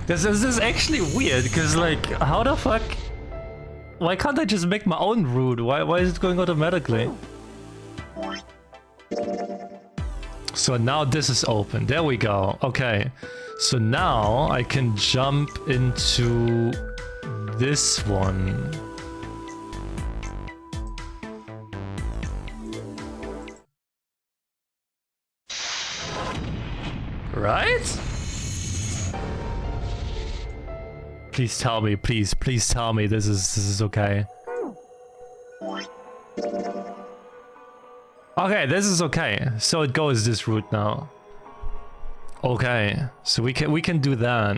This is actually weird, because like, how the fuck? Why can't I just make my own route? Why is it going automatically? So now this is open. There we go. Okay. So now I can jump into this one. Right? Please tell me, please tell me this is okay. Okay, this is okay. So it goes this route now. Okay, so we can do that.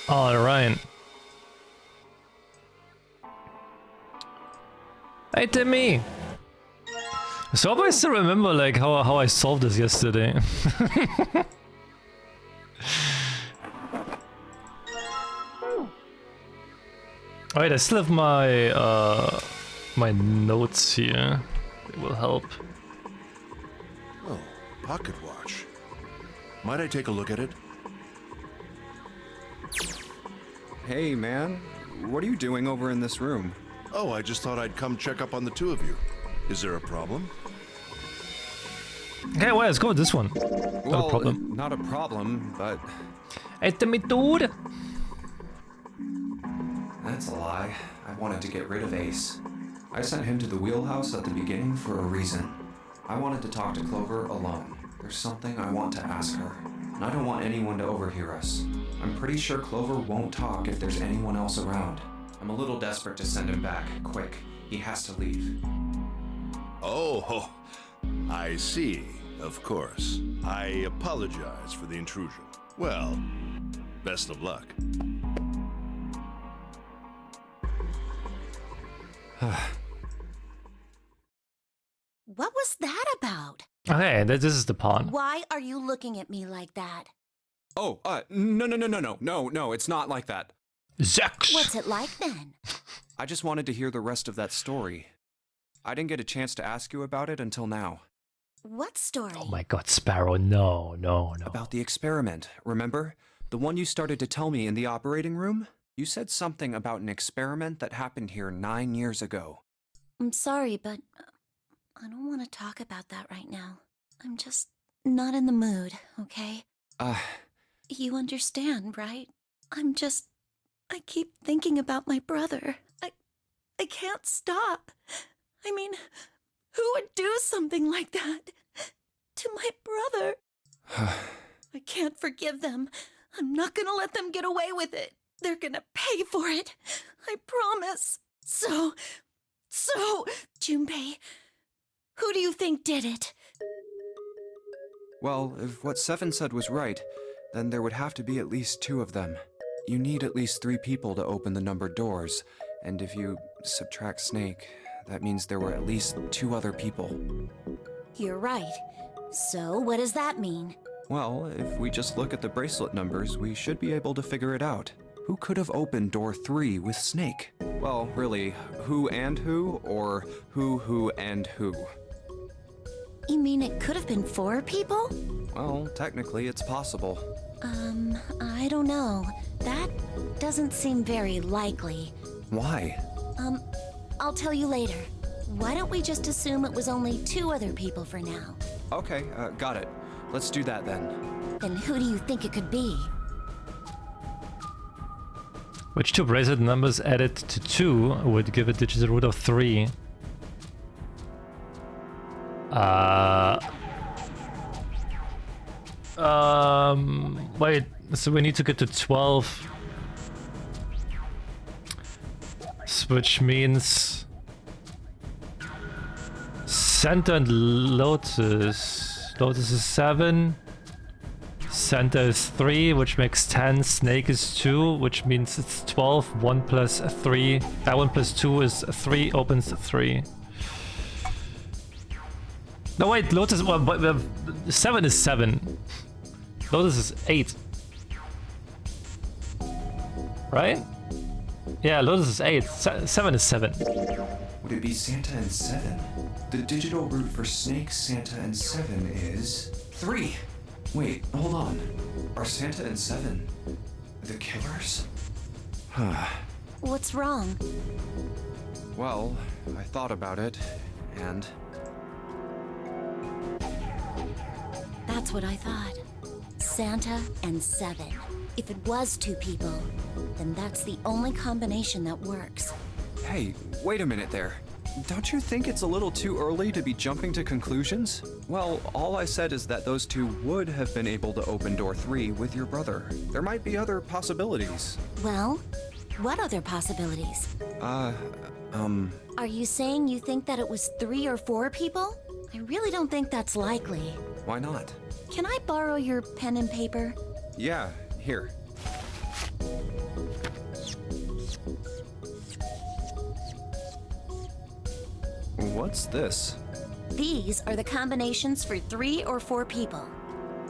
All right. Hey Timmy. So I still remember like how I solved this yesterday. Alright, I still have my my notes here. They will help. Oh, pocket watch. Might I take a look at it? Hey man, what are you doing over in this room? Oh, I just thought I'd come check up on the two of you. Is there a problem? Okay, well, let's go with this one. Well, Not a problem. Not a problem, but... Hey Timmy dude! That's a lie. I wanted to get rid of Ace. I sent him to the wheelhouse at the beginning for a reason. I wanted to talk to Clover alone. There's something I want to ask her, and I don't want anyone to overhear us. I'm pretty sure Clover won't talk if there's anyone else around. I'm a little desperate to send him back, quick. He has to leave. Oh, I see. Of course. I apologize for the intrusion. Well, best of luck. What was that about? Okay, this is the pawn. Why are you looking at me like that? Oh, no, it's not like that. Zex! What's it like then? I just wanted to hear the rest of that story. I didn't get a chance to ask you about it until now. What story? Oh my god, Sparrow, no. About the experiment, remember? The one you started to tell me in the operating room? You said something about an experiment that happened here 9 years ago. I'm sorry, but I don't want to talk about that right now. I'm just not in the mood, okay? You understand, right? I keep thinking about my brother. I can't stop. I mean, who would do something like that to my brother? I can't forgive them. I'm not gonna let them get away with it. They're gonna pay for it. I promise. So, Junpei, who do you think did it? Well, if what Seven said was right, then there would have to be at least 2 of them. You need at least 3 people to open the numbered doors, and if you subtract Snake, that means there were at least 2 other people. You're right. So, what does that mean? Well, if we just look at the bracelet numbers, we should be able to figure it out. Who could have opened door 3 with Snake? Well, really, who and who, or who and who? You mean it could have been 4 people? Well, technically it's possible. I don't know. That doesn't seem very likely. Why? I'll tell you later. Why don't we just assume it was only 2 other people for now? Okay, got it. Let's do that then. Then who do you think it could be? Which 2 bracelet numbers added to 2 would give a digital root of 3? Wait, so we need to get to 12. Which means Center and Lotus. Lotus is 7. Center is 3, which makes 10. Snake is 2, which means it's 12. 1 plus 3. 1 plus 2 is 3. Opens 3. No wait, Lotus. Well, 7 is 7. Lotus is 8. Right? Yeah, Lotus is 8. 7 is 7. Would it be Santa and 7? The digital root for Snake, Santa, and 7 is 3. Wait, hold on. Are Santa and 7 the killers? What's wrong? Well, I thought about it, and That's what I thought. Santa and 7. If it was 2 people, then that's the only combination that works. hey, wait a minute there. Don't you think it's a little too early to be jumping to conclusions? Well, all I said is that those 2 would have been able to open door 3 with your brother. There might be other possibilities. Well, what other possibilities? Are you saying you think that it was 3 or 4 people? I really don't think that's likely. Why not? Can I borrow your pen and paper? Yeah, here. What's this? These are the combinations for 3 or 4 people.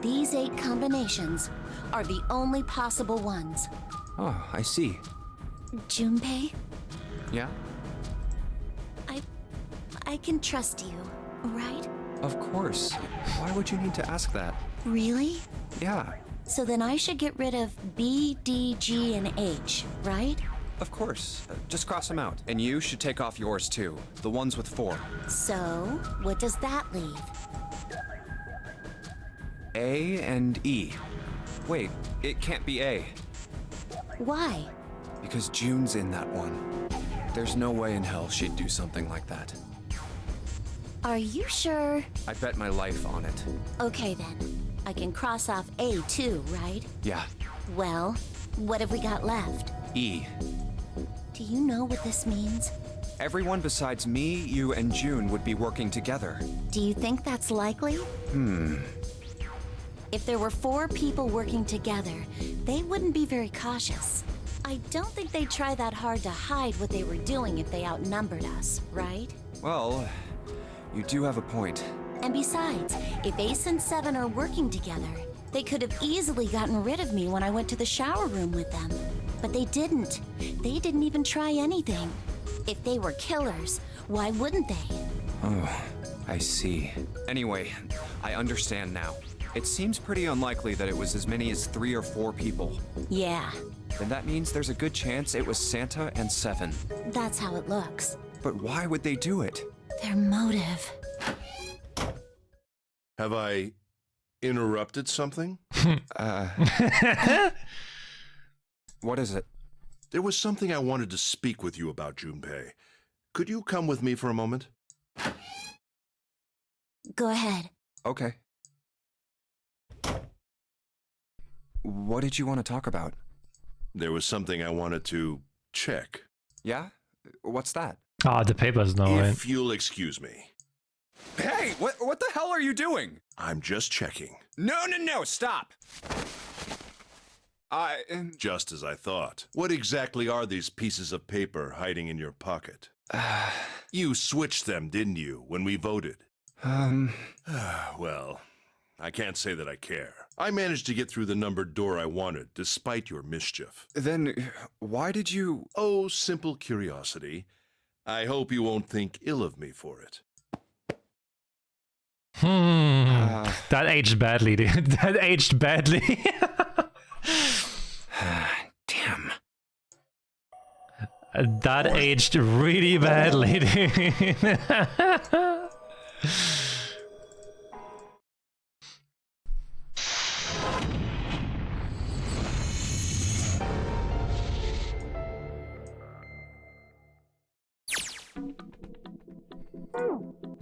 These 8 combinations are the only possible ones. Oh, I see. Junpei, Yeah? I can trust you, right? Of course. Why would you need to ask that? Really? Yeah, So then I should get rid of B, D, G, and H, right? of course. Just cross them out. And you should take off yours too. The ones with 4. So, what does that leave? A and E. Wait, it can't be A. Why? Because June's in that one. There's no way in hell she'd do something like that. Are you sure? I bet my life on it. Okay then. I can cross off A too, right? Yeah, Well, what have we got left? E. Do you know what this means? Everyone besides me, you, and June would be working together. Do you think that's likely? If there were 4 people working together, they wouldn't be very cautious. I don't think they'd try that hard to hide what they were doing if they outnumbered us, right? Well, you do have a point. And besides, if Ace and 7 are working together, they could have easily gotten rid of me when I went to the shower room with them. But they didn't. They didn't even try anything. If they were killers, why wouldn't they? Oh, I see. Anyway, I understand now. It seems pretty unlikely that it was as many as 3 or 4 people. Yeah, Then that means there's a good chance it was Santa and 7. that's how it looks. But why would they do it? Their motive. Have I interrupted something? What is it? There was something I wanted to speak with you about, Junpei. Could you come with me for a moment? Go ahead. Okay. What did you want to talk about? There was something I wanted to check. Yeah? What's that? Ah, the paper's no way. If you'll excuse me. Hey, what the hell are you doing? I'm just checking. No, stop! Just as I thought. What exactly are these pieces of paper hiding in your pocket? You switched them, didn't you, when we voted? Well, I can't say that I care. I managed to get through the numbered door I wanted, despite your mischief. Then why did you... Oh, simple curiosity. I hope you won't think ill of me for it. That aged badly, dude. That aged badly. Damn. That aged really badly, dude.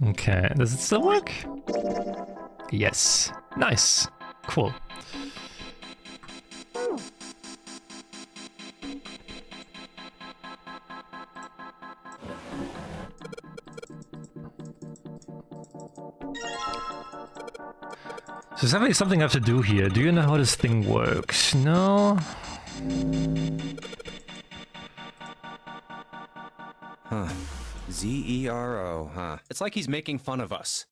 Okay, does it still work? Yes. Nice. Cool. So there's definitely something I have to do here. Do you know how this thing works? No? Huh. Z-E-R-O, huh? It's like he's making fun of us.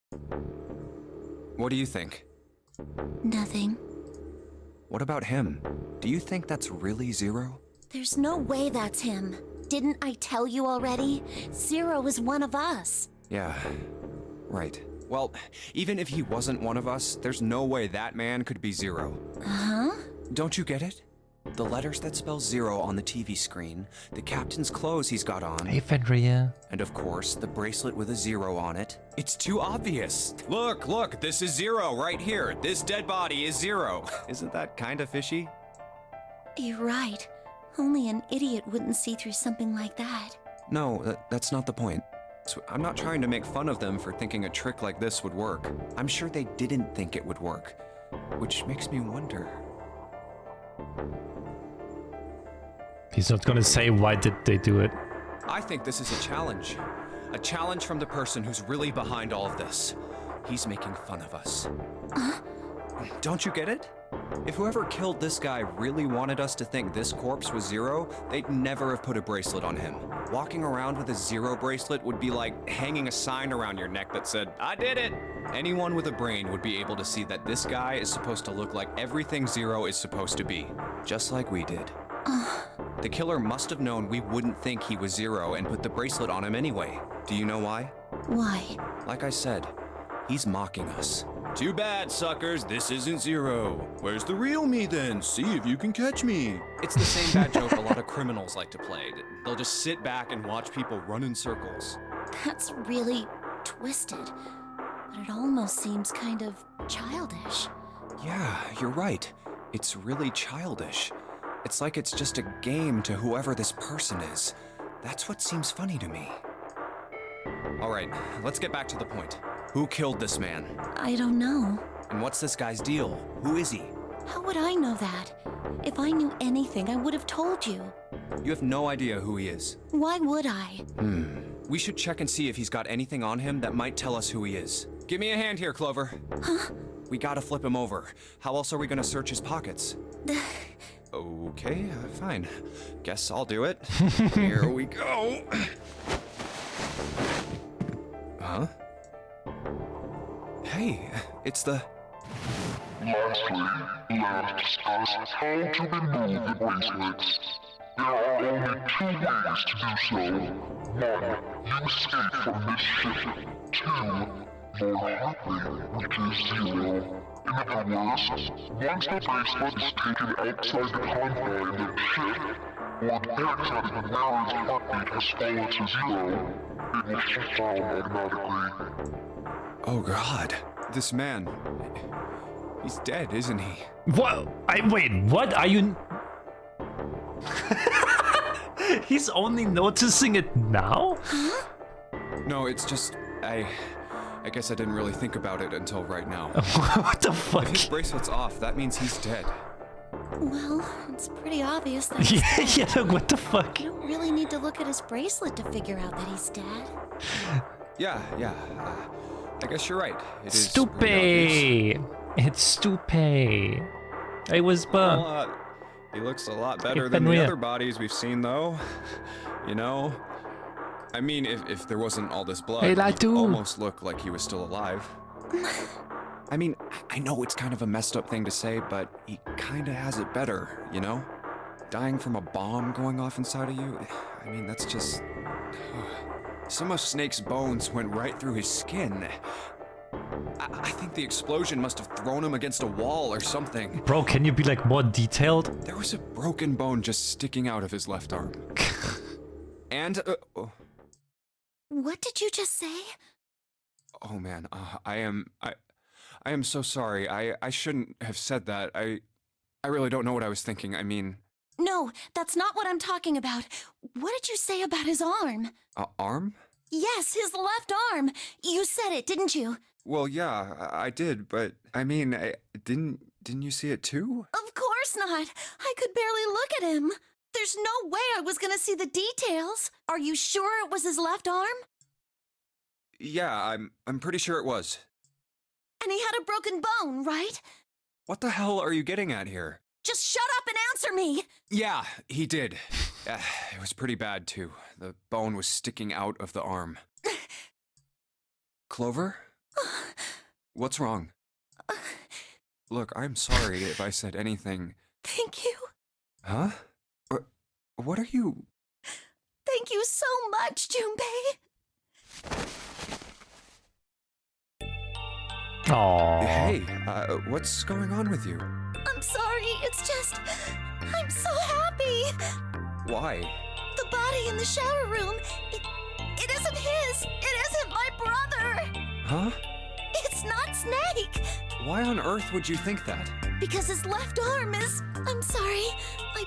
What do you think? Nothing. What about him? Do you think that's really 0? There's no way that's him. Didn't I tell you already? Zero is one of us. Yeah, right. Well, even if he wasn't one of us, there's no way that man could be Zero. Huh? Don't you get it? The letters that spell Zero on the TV screen, the captain's clothes he's got on, Hey, Fenrir. and of course, the bracelet with a 0 on it. It's too obvious. Look, this is Zero right here. This dead body is Zero. Isn't that kind of fishy? You're right. Only an idiot wouldn't see through something like that. No, that's not the point. So I'm not trying to make fun of them for thinking a trick like this would work. I'm sure they didn't think it would work, which makes me wonder. He's not gonna say why did they do it. I think this is a challenge. A challenge from the person who's really behind all of this. He's making fun of us. Don't you get it? If whoever killed this guy really wanted us to think this corpse was Zero, they'd never have put a bracelet on him. Walking around with a Zero bracelet would be like hanging a sign around your neck that said, "I did it!" Anyone with a brain would be able to see that this guy is supposed to look like everything Zero is supposed to be. Just like we did. The killer must have known we wouldn't think he was Zero and put the bracelet on him anyway. Do you know why? Why? Like I said, he's mocking us. Too bad, suckers, this isn't Zero. Where's the real me then? See if you can catch me. It's the same bad joke a lot of criminals like to play. They'll just sit back and watch people run in circles. That's really twisted. But it almost seems kind of childish. Yeah, you're right. It's really childish. It's like it's just a game to whoever this person is. That's what seems funny to me. All right, let's get back to the point. Who killed this man? I don't know. And what's this guy's deal? Who is he? How would I know that? If I knew anything, I would have told you. You have no idea who he is. Why would I? We should check and see if he's got anything on him that might tell us who he is. Give me a hand here, Clover. Huh? We gotta flip him over. How else are we gonna search his pockets? Okay, fine. Guess I'll do it. Here we go. Huh? Hey, it's the... Lastly, let's discuss how to remove the bracelets. There are only two ways to do so. One, you escape from this ship. Two, Lord Hartley, which is Zero. In other words, once the bracelet is taken outside the confine of the ship, or the haircut of Mary's heartbeat has fallen to zero, it will shut down automatically. Oh god. This man... He's dead, isn't he? What? Wait, what? Are you... He's only noticing it now? No, it's just... I guess I didn't really think about it until right now. What the fuck? If his bracelet's off, that means he's dead. Well, it's pretty obvious that he's dead. Yeah, what the fuck? You don't really need to look at his bracelet to figure out that he's dead. Yeah. I guess you're right. It is pretty obvious. Stupid! It's stupid. I was bummed. Well, he looks a lot better If than the Fenrir- other bodies we've seen, though. You know? I mean, if there wasn't all this blood, Hey, he'd Latu. almost look like he was still alive. I mean, I know it's kind of a messed up thing to say, but he kinda has it better, you know? Dying from a bomb going off inside of you, I mean, that's just... Some of Snake's bones went right through his skin. I think the explosion must have thrown him against a wall or something. Bro, can you be like more detailed? There was a broken bone just sticking out of his left arm. And, What did you just say? oh man, I am so sorry. I shouldn't have said that. I really don't know what I was thinking. I mean... No, that's not what I'm talking about. What did you say about his arm? Arm? Yes, his left arm. You said it, didn't you? Well, yeah, I did, but I mean, didn't you see it too? Of course not. I could barely look at him. There's no way I was gonna see the details. Are you sure it was his left arm? Yeah, I'm pretty sure it was. And he had a broken bone, right? What the hell are you getting at here? Just shut up and answer me! Yeah, he did. It was pretty bad too. The bone was sticking out of the arm. Clover? What's wrong? Look, I'm sorry if I said anything. Thank you. Huh? What are you... Thank you so much, Junpei. Aww. Hey, what's going on with you? I'm sorry, it's just... I'm so happy. Why? The body in the shower room, it isn't his. It isn't my brother. Huh? It's not Snake. Why on earth would you think that? Because his left arm is... I'm sorry. I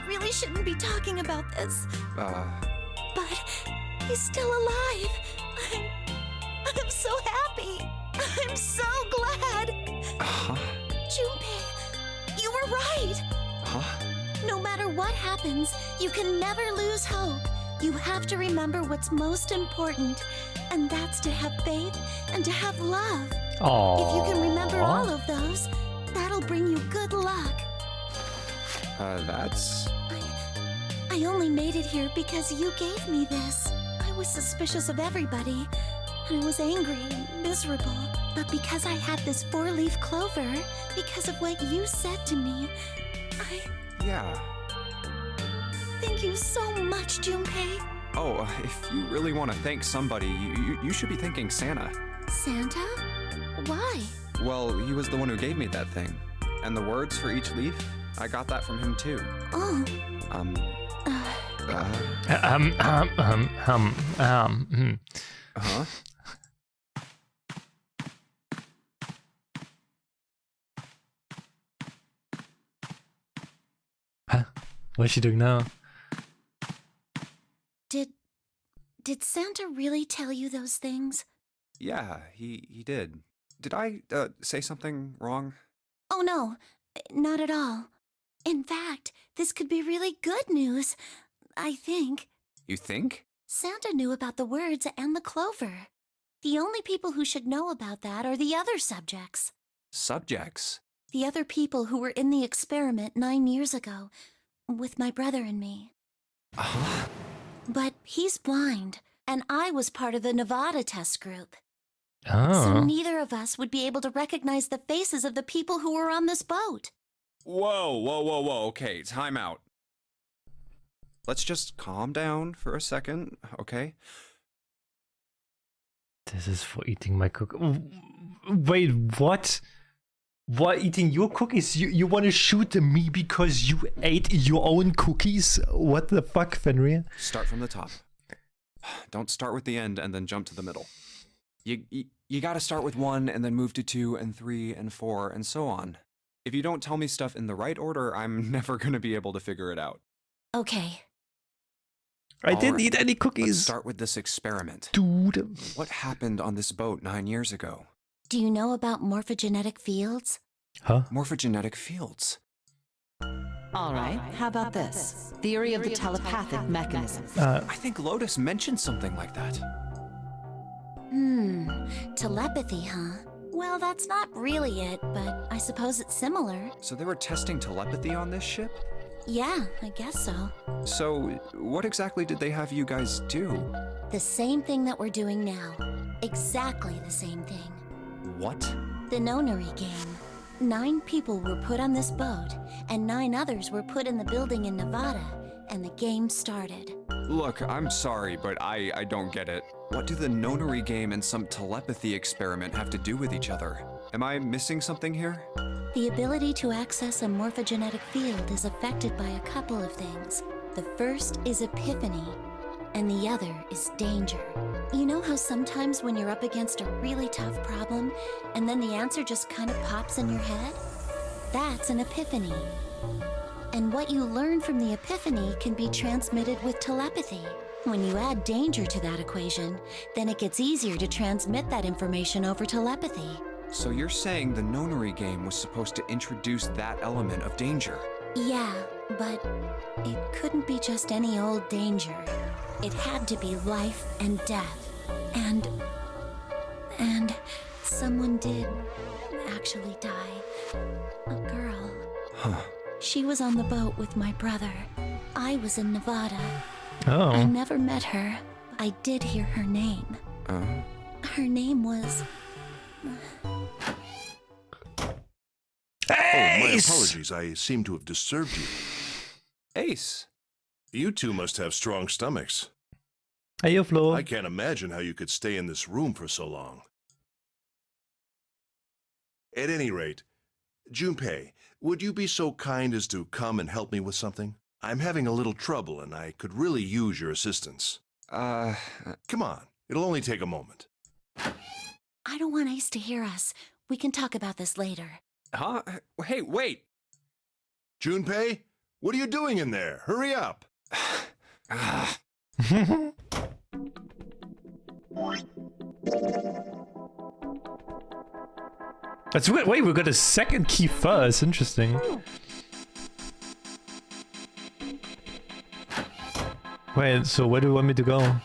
really shouldn't be talking about this. But he's still alive. I'm so happy. I'm so glad. Huh? Junpei, you were right. Huh? No matter what happens, you can never lose hope. You have to remember what's most important, and that's to have faith and to have love. Aww. If you can remember all of those, that'll bring you good luck. That's... I only made it here because you gave me this. I was suspicious of everybody, and I was angry and miserable. But because I had this 4-leaf clover, because of what you said to me, Yeah. Thank you so much, Junpei. Oh, if you really want to thank somebody, you should be thanking Santa. Santa? Why? Well, he was the one who gave me that thing. And the words for each leaf, I got that from him too. Oh. Huh? Huh? What's she doing now? Did Santa really tell you those things? Yeah, he did. Did I, say something wrong? Oh no, not at all. In fact, this could be really good news, I think. You think? Santa knew about the words and the clover. The only people who should know about that are the other subjects. Subjects? The other people who were in the experiment 9 years ago, with my brother and me. Uh-huh. But he's blind, and I was part of the Nevada test group. So Oh. neither of us would be able to recognize the faces of the people who were on this boat. Whoa. Okay, time out. Let's just calm down for a second, okay? This is for eating my cookie. Wait, what? What, eating your cookies? You want to shoot me because you ate your own cookies? What the fuck, Fenrir? Start from the top. Don't start with the end and then jump to the middle. You gotta start with 1 and then move to 2 and 3 and 4 and so on. If you don't tell me stuff in the right order, I'm never gonna be able to figure it out. Okay. I didn't Alright, eat any Let's cookies. start with this experiment. Dude. What happened on this boat 9 years ago? Do you know about morphogenetic fields? Huh? Morphogenetic fields. All right, how about this? Theory of the telepathic mechanism. I think Lotus mentioned something like that. Telepathy, huh? Well, that's not really it, but I suppose it's similar. So they were testing telepathy on this ship? Yeah, I guess so. So, what exactly did they have you guys do? The same thing that we're doing now. Exactly the same thing. What? The nonary game. 9 people were put on this boat, and 9 others were put in the building in Nevada, and the game started. Look, I'm sorry, but I don't get it. What do the nonary game and some telepathy experiment have to do with each other? Am I missing something here? The ability to access a morphogenetic field is affected by a couple of things. The first is epiphany, and the other is danger. You know how sometimes when you're up against a really tough problem, and then the answer just kind of pops in your head? That's an epiphany. And what you learn from the epiphany can be transmitted with telepathy. When you add danger to that equation, then it gets easier to transmit that information over telepathy. So you're saying the nonary game was supposed to introduce that element of danger? Yeah, but it couldn't be just any old danger. It had to be life and death. And someone did actually die. A girl. Huh. She was on the boat with my brother. I was in Nevada. I Oh. never met her. I did hear her name. Her name was... My Ace! apologies. I seem to have disturbed you. Ace! You two must have strong stomachs. Hey, Flo. I can't imagine how you could stay in this room for so long. At any rate, Junpei, would you be so kind as to come and help me with something? I'm having a little trouble and I could really use your assistance. Come on, it'll only take a moment. I don't want Ace to hear us. We can talk about this later. Huh? Hey, wait! Junpei, what are you doing in there? Hurry up! That's weird. Wait, we got a second key first. Interesting. Wait, so where do you want me to go?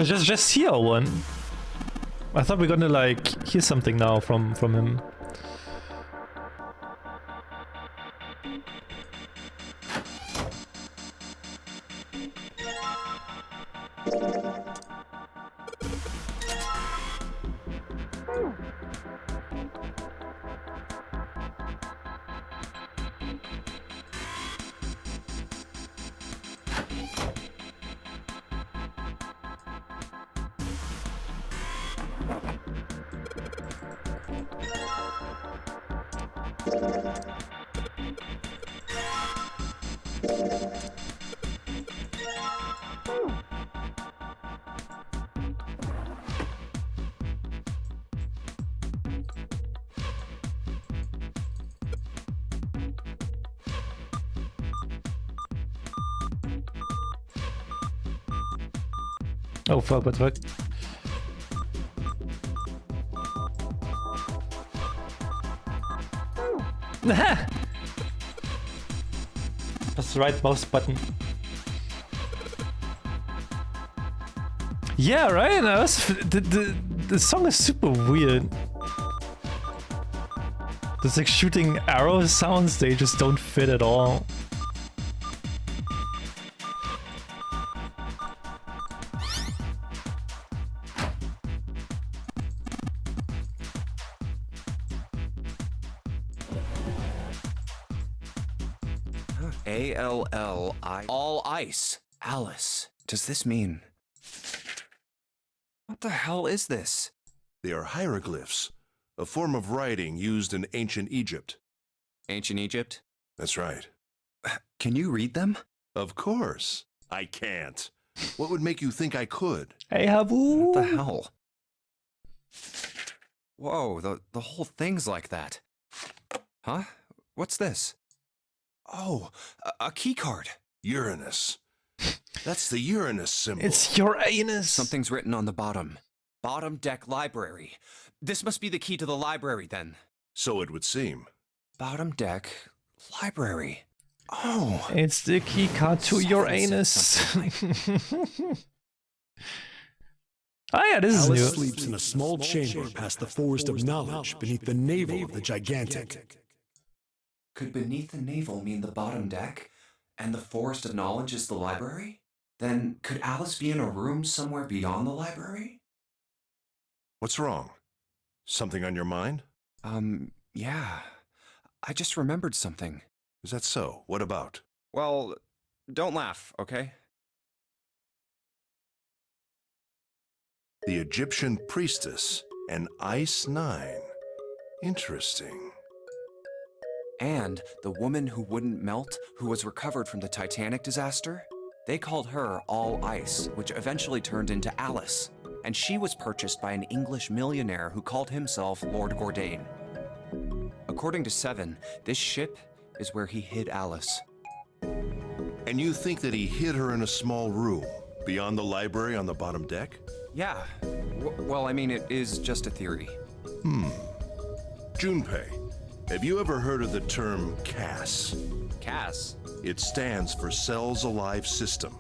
Just hear one. I thought we were gonna like hear something now from him. Oh fuck, what the fuck? That's the right mouse button. Yeah, right? The song is super weird. There's like shooting arrow sounds, they just don't fit at all. A-L-L-I... All ice. Alice. Does this mean... What the hell is this? They are hieroglyphs, a form of writing used in ancient Egypt. Ancient Egypt? That's right. Can you read them? Of course. I can't. What would make you think I could? Hey, Habu! What the hell? Whoa, the whole thing's like that. Huh? What's this? Oh, a key card. Uranus. That's the Uranus symbol. It's your anus! Something's written on the bottom. Bottom deck library. This must be the key to the library then. So it would seem. Bottom deck library. Oh. It's the key card to your anus. Oh yeah, this is Alice new. sleeps in a small chamber past the forest of knowledge beneath the navel of the gigantic. Could beneath the navel mean the bottom deck, and the forest of knowledge is the library? Then could Alice be in a room somewhere beyond the library? What's wrong? Something on your mind? Yeah. I just remembered something. Is that so? What about? Well, don't laugh, okay? The Egyptian priestess and Ice 9. Interesting. And the woman who wouldn't melt, who was recovered from the Titanic disaster? They called her All Ice, which eventually turned into Alice. And she was purchased by an English millionaire who called himself Lord Gordain. According to Seven, this ship is where he hid Alice. And you think that he hid her in a small room, beyond the library on the bottom deck? Yeah. Well, I mean, it is just a theory. Junpei, have you ever heard of the term CAS? Cass? It stands for Cells Alive System.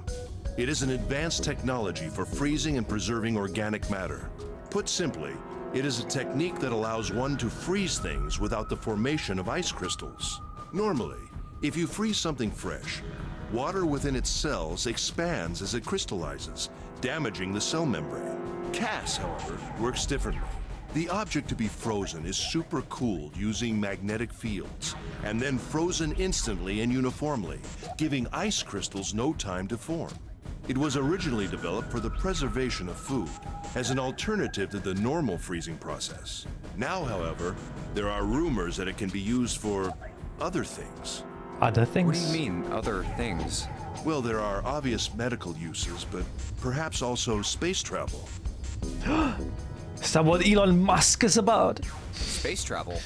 It is an advanced technology for freezing and preserving organic matter. Put simply, it is a technique that allows one to freeze things without the formation of ice crystals. Normally, if you freeze something fresh, water within its cells expands as it crystallizes, damaging the cell membrane. CAS, however, works differently. The object to be frozen is supercooled using magnetic fields, and then frozen instantly and uniformly, giving ice crystals no time to form. It was originally developed for the preservation of food, as an alternative to the normal freezing process. Now, however, there are rumors that it can be used for other things. Other things? What do you mean, other things? Well, there are obvious medical uses, but perhaps also space travel. Is that what Elon Musk is about? Space travel?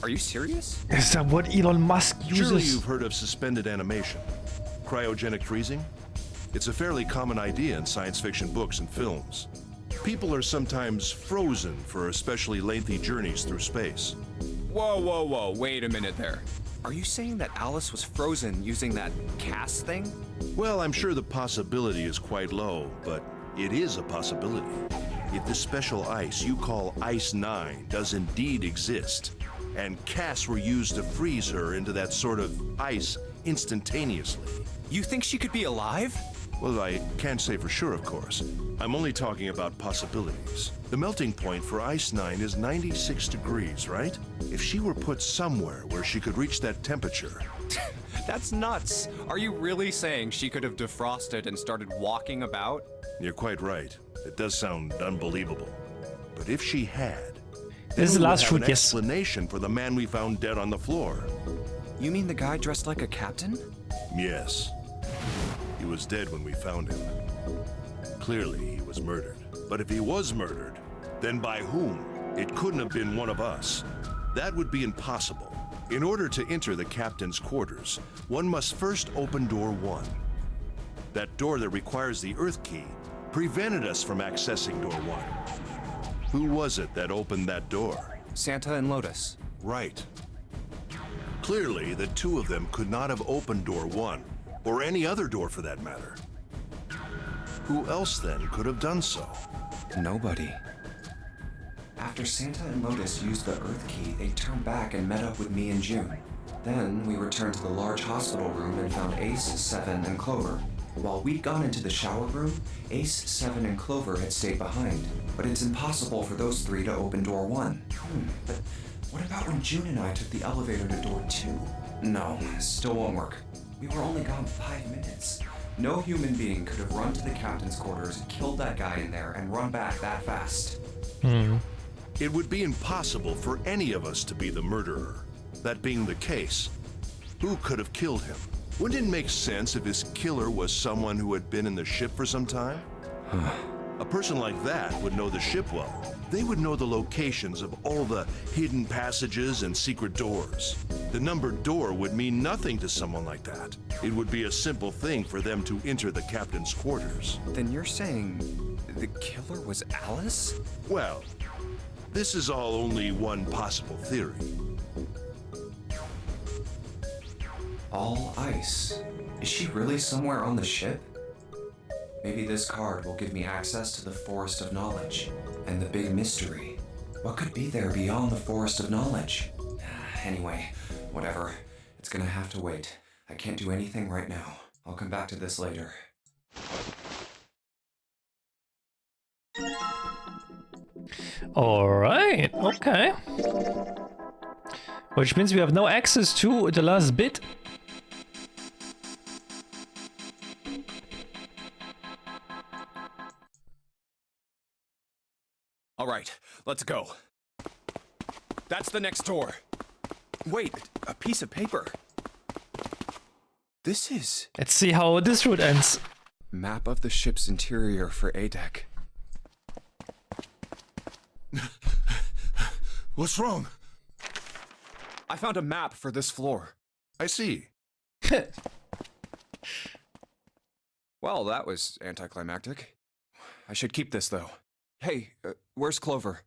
Are you serious? Is that what Elon Musk uses? Surely you've heard of suspended animation. Cryogenic freezing? It's a fairly common idea in science fiction books and films. People are sometimes frozen for especially lengthy journeys through space. Whoa, wait a minute there. Are you saying that Alice was frozen using that CAS thing? Well, I'm sure the possibility is quite low, but it is a possibility. If the special ice you call Ice 9 does indeed exist, and CAS were used to freeze her into that sort of ice instantaneously. You think she could be alive? Well, I can't say for sure, of course. I'm only talking about possibilities. The melting point for Ice 9 is 96 degrees, right? If she were put somewhere where she could reach that temperature... That's nuts. Are you really saying she could have defrosted and started walking about? You're quite right. It does sound unbelievable. But if she had... This is the last shoot, shoot, yes. Explanation for the man we found dead on the floor. You mean the guy dressed like a captain? Yes. He was dead when we found him. Clearly, he was murdered. But if he was murdered, then by whom? It couldn't have been one of us. That would be impossible. In order to enter the captain's quarters, one must first open door 1. That door that requires the Earth key prevented us from accessing door 1. Who was it that opened that door? Santa and Lotus. Right. Clearly, the two of them could not have opened door 1, or any other door for that matter. Who else then could have done so? Nobody. After Santa and Lotus used the Earth key, they turned back and met up with me and June. Then we returned to the large hospital room and found Ace, Seven, and Clover. While we'd gone into the shower room, Ace, Seven, and Clover had stayed behind. But it's impossible for those three to open door 1. But what about when June and I took the elevator to door 2? No, still won't work. We were only gone 5 minutes. No human being could have run to the captain's quarters, killed that guy in there, and run back that fast. It would be impossible for any of us to be the murderer. That being the case, who could have killed him? Wouldn't it make sense if his killer was someone who had been in the ship for some time? A person like that would know the ship well. They would know the locations of all the hidden passages and secret doors. The numbered door would mean nothing to someone like that. It would be a simple thing for them to enter the captain's quarters. Then you're saying the killer was Alice? Well, this is all only one possible theory. All ice. Is she really somewhere on the ship? Maybe this card will give me access to the Forest of Knowledge. And the big mystery. What could be there beyond the Forest of Knowledge? Anyway, whatever. It's gonna have to wait. I can't do anything right now. I'll come back to this later. Alright, okay. Which means we have no access to the last bit. All right, let's go. That's the next door. Wait, a piece of paper. This is... Let's see how this route ends. Map of the ship's interior for A-Deck. What's wrong? I found a map for this floor. I see. Well, that was anticlimactic. I should keep this, though. Hey, where's Clover?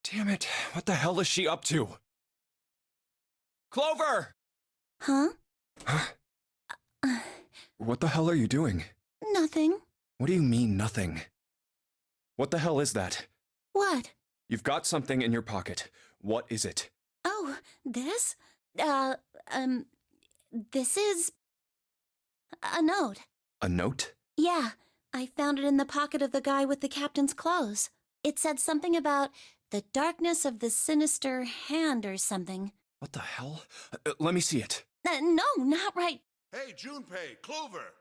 Damn it, what the hell is she up to? Clover! Huh? What the hell are you doing? Nothing. What do you mean, nothing? What the hell is that? What? You've got something in your pocket. What is it? Oh, this? This is a note. A note? Yeah, I found it in the pocket of the guy with the captain's clothes. It said something about the darkness of the sinister hand or something. What the hell? Let me see it. No, not right. Hey, Junpei, Clover!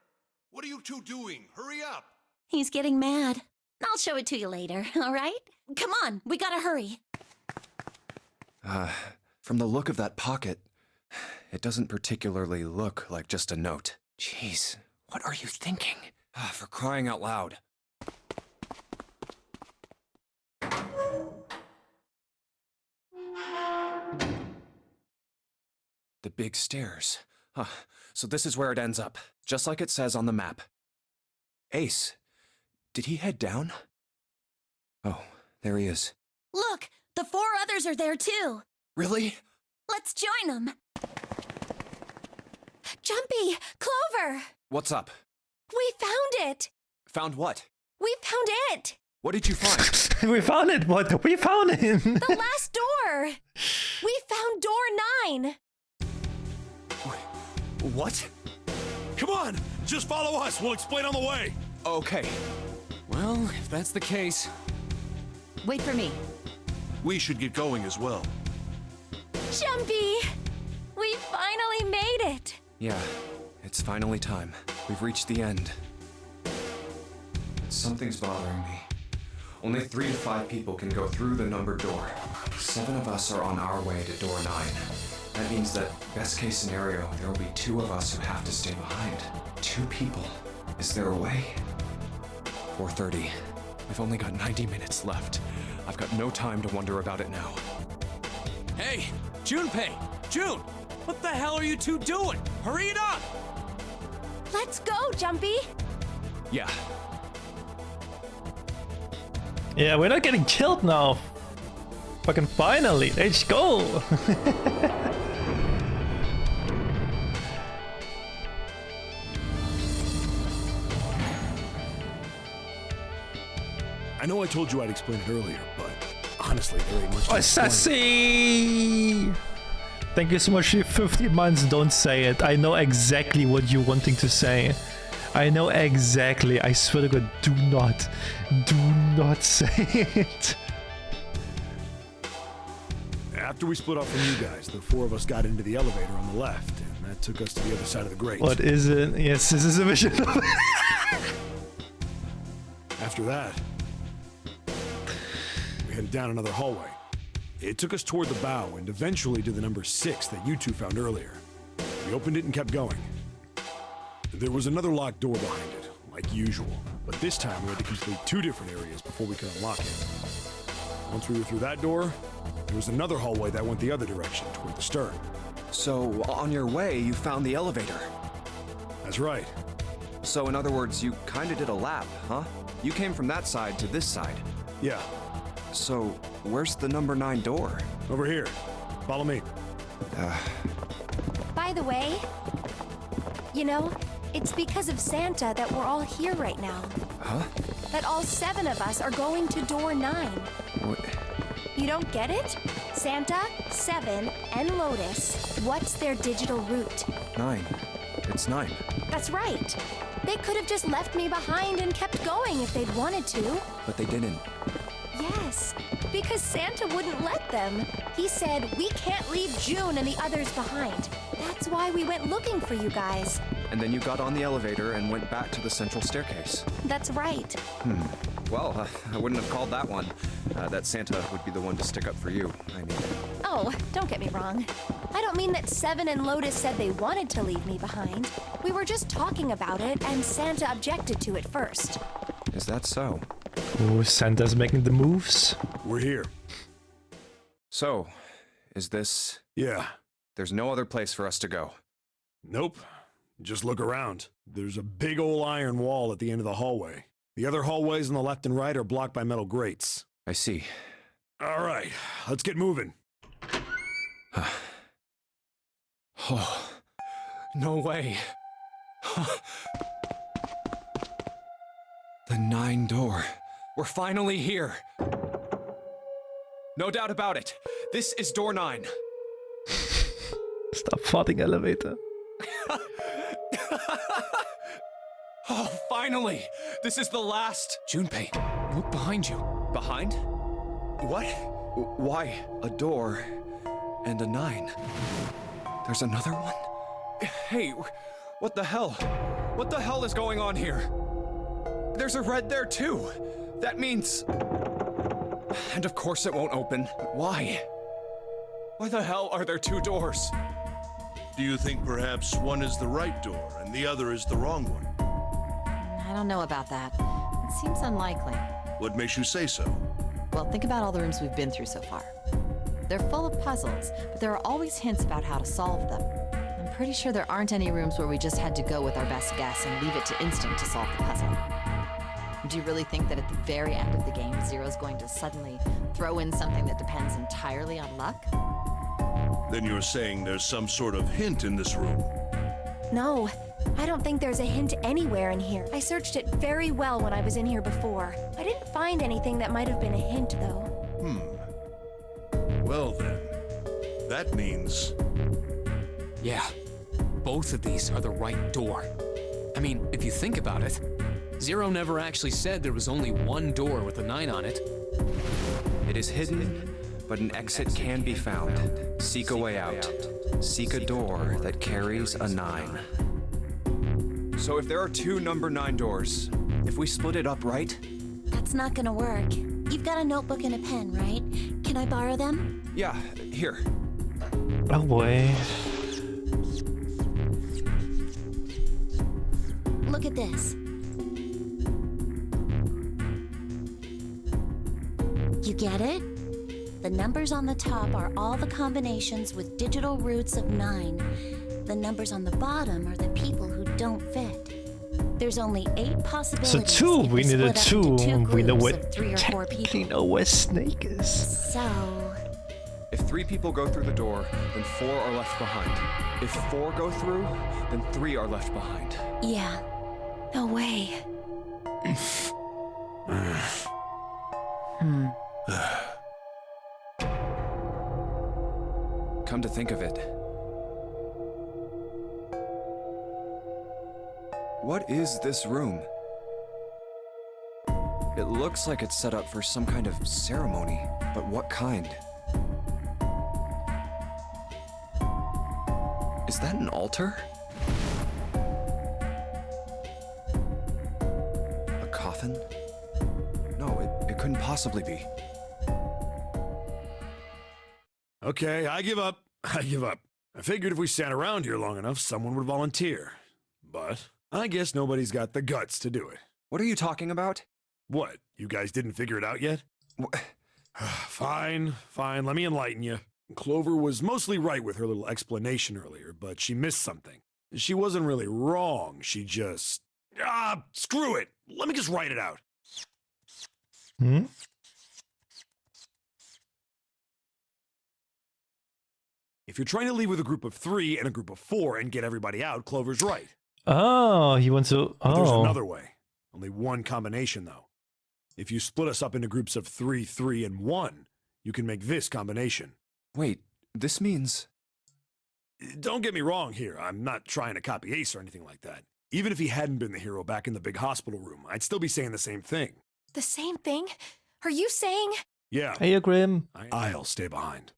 What are you two doing? Hurry up! He's getting mad. I'll show it to you later, all right? Come on, we gotta hurry. From the look of that pocket, it doesn't particularly look like just a note. Jeez, what are you thinking? For crying out loud. The big stairs. Huh, so this is where it ends up, just like it says on the map. Ace, did he head down? Oh, there he is. Look, the 4 others are there too. Really? Let's join them. Jumpy, Clover, What's up? we found it. Found what? We found it. What did you find? We found it! What? We found him! The last door. We found door 9. What? Come on! Just follow us. We'll explain on the way. Okay. Well, if that's the case... Wait for me. We should get going as well. Jumpy, we finally made it. Yeah, it's finally time. We've reached the end. Something's bothering me. Only 3 to 5 people can go through the numbered door. 7 of us are on our way to door 9. That means that, best case scenario, there will be 2 of us who have to stay behind. 2 people. Is there a way? 4:30. We've only got 90 minutes left. I've got no time to wonder about it now. Hey, Junpei! June! What the hell are you two doing? Hurry it up! Let's go, Jumpy. Yeah. Yeah, we're not getting killed now. Fucking finally, let's go! I know I told you I'd explain it earlier, but honestly, there ain't much to explain. Sassy! Thank you so much for your 15 months. Don't say it. I know exactly what you're wanting to say. I know exactly. I swear to God, do not say it. After we split off from you guys, the 4 of us got into the elevator on the left, and that took us to the other side of the grate. What is it? Yes, this is a vision of it. After that, we headed down another hallway. It took us toward the bow and eventually to the number 6 that you two found earlier. We opened it and kept going. There was another locked door behind it, like usual, but this time we had to complete 2 different areas before we could unlock it. Once we were through that door, there was another hallway that went the other direction, toward the stern. So, on your way, you found the elevator. That's right. So, in other words, you kinda did a lap, huh? You came from that side to this side. Yeah, So, where's the number 9 door? over here. Follow me. By the way, you know, it's because of Santa that we're all here right now. Huh? That all 7 of us are going to door 9. What? You don't get it? Santa, 7, and Lotus. What's their digital route? 9. It's 9. That's right. They could have just left me behind and kept going if they'd wanted to. But they didn't. Yes, because Santa wouldn't let them. He said, we can't leave June and the others behind. That's why we went looking for you guys. And then you got on the elevator and went back to the central staircase. That's right. Well, I wouldn't have called that one. That Santa would be the one to stick up for you, I mean. Oh, don't get me wrong. I don't mean that 7 and Lotus said they wanted to leave me behind. We were just talking about it, and Santa objected to it first. Is that so? Oh, Santa's making the moves. We're here. So, is this... Yeah. There's no other place for us to go. Nope. Just look around. There's a big old iron wall at the end of the hallway. The other hallways on the left and right are blocked by metal grates. I see. All right, let's get moving. Oh, no way. The 9 door. We're finally here. No doubt about it. This is door 9. Stop farting, elevator. Oh, finally! This is the last. Junpei, look behind you. Behind? What? Why? A door and a 9. There's another one? Hey, what the hell? What the hell is going on here? There's a red there too. That means... And of course it won't open. Why? Why the hell are there 2 doors? Do you think perhaps one is the right door and the other is the wrong one? I don't know about that. It seems unlikely. What makes you say so? Well, think about all the rooms we've been through so far. They're full of puzzles, but there are always hints about how to solve them. I'm pretty sure there aren't any rooms where we just had to go with our best guess and leave it to instinct to solve the puzzle. Do you really think that at the very end of the game, Zero's going to suddenly throw in something that depends entirely on luck? Then you're saying there's some sort of hint in this room? No, I don't think there's a hint anywhere in here. I searched it very well when I was in here before. I didn't find anything that might have been a hint, though. Well then, that means... Yeah, both of these are the right door. I mean, if you think about it, Zero never actually said there was only one door with a 9 on it. It is hidden, but an exit can be found. Seek a way out. Seek a door that carries a 9. So if there are 2 number 9 doors, if we split it up, right? That's not gonna work. You've got a notebook and a pen, right? Can I borrow them? Yeah, here. Oh boy. Look at this. You get it? The numbers on the top are all the combinations with digital roots of 9. The numbers on the bottom are the people who don't fit. There's only 8 possibilities. So 2, we need a 2. We know what what 3 or 4 technically people. know where Snake is. So, If 3 people go through the door, then 4 are left behind. If 4 go through, then 3 are left behind. yeah. No way. Come to think of it, what is this room? It looks like it's set up for some kind of ceremony, but what kind? Is that an altar? A coffin? No, it couldn't possibly be. Okay, I give up. I give up. I figured if we sat around here long enough, someone would volunteer. But I guess nobody's got the guts to do it. What are you talking about? What? You guys didn't figure it out yet? Fine, fine. Let me enlighten you. Clover was mostly right with her little explanation earlier, but she missed something. She wasn't really wrong. She just... screw it. Let me just write it out. Hmm? If you're trying to leave with a group of 3 and a group of 4 and get everybody out, Clover's right. Oh, he wants to... But there's Oh. another way. Only one combination, though. If you split us up into groups of 3, 3, and 1, you can make this combination. Wait, this means... Don't get me wrong here. I'm not trying to copy Ace or anything like that. Even if he hadn't been the hero back in the big hospital room, I'd still be saying the same thing. The same thing? Are you saying? Yeah, Hey, Grim. I'll stay behind.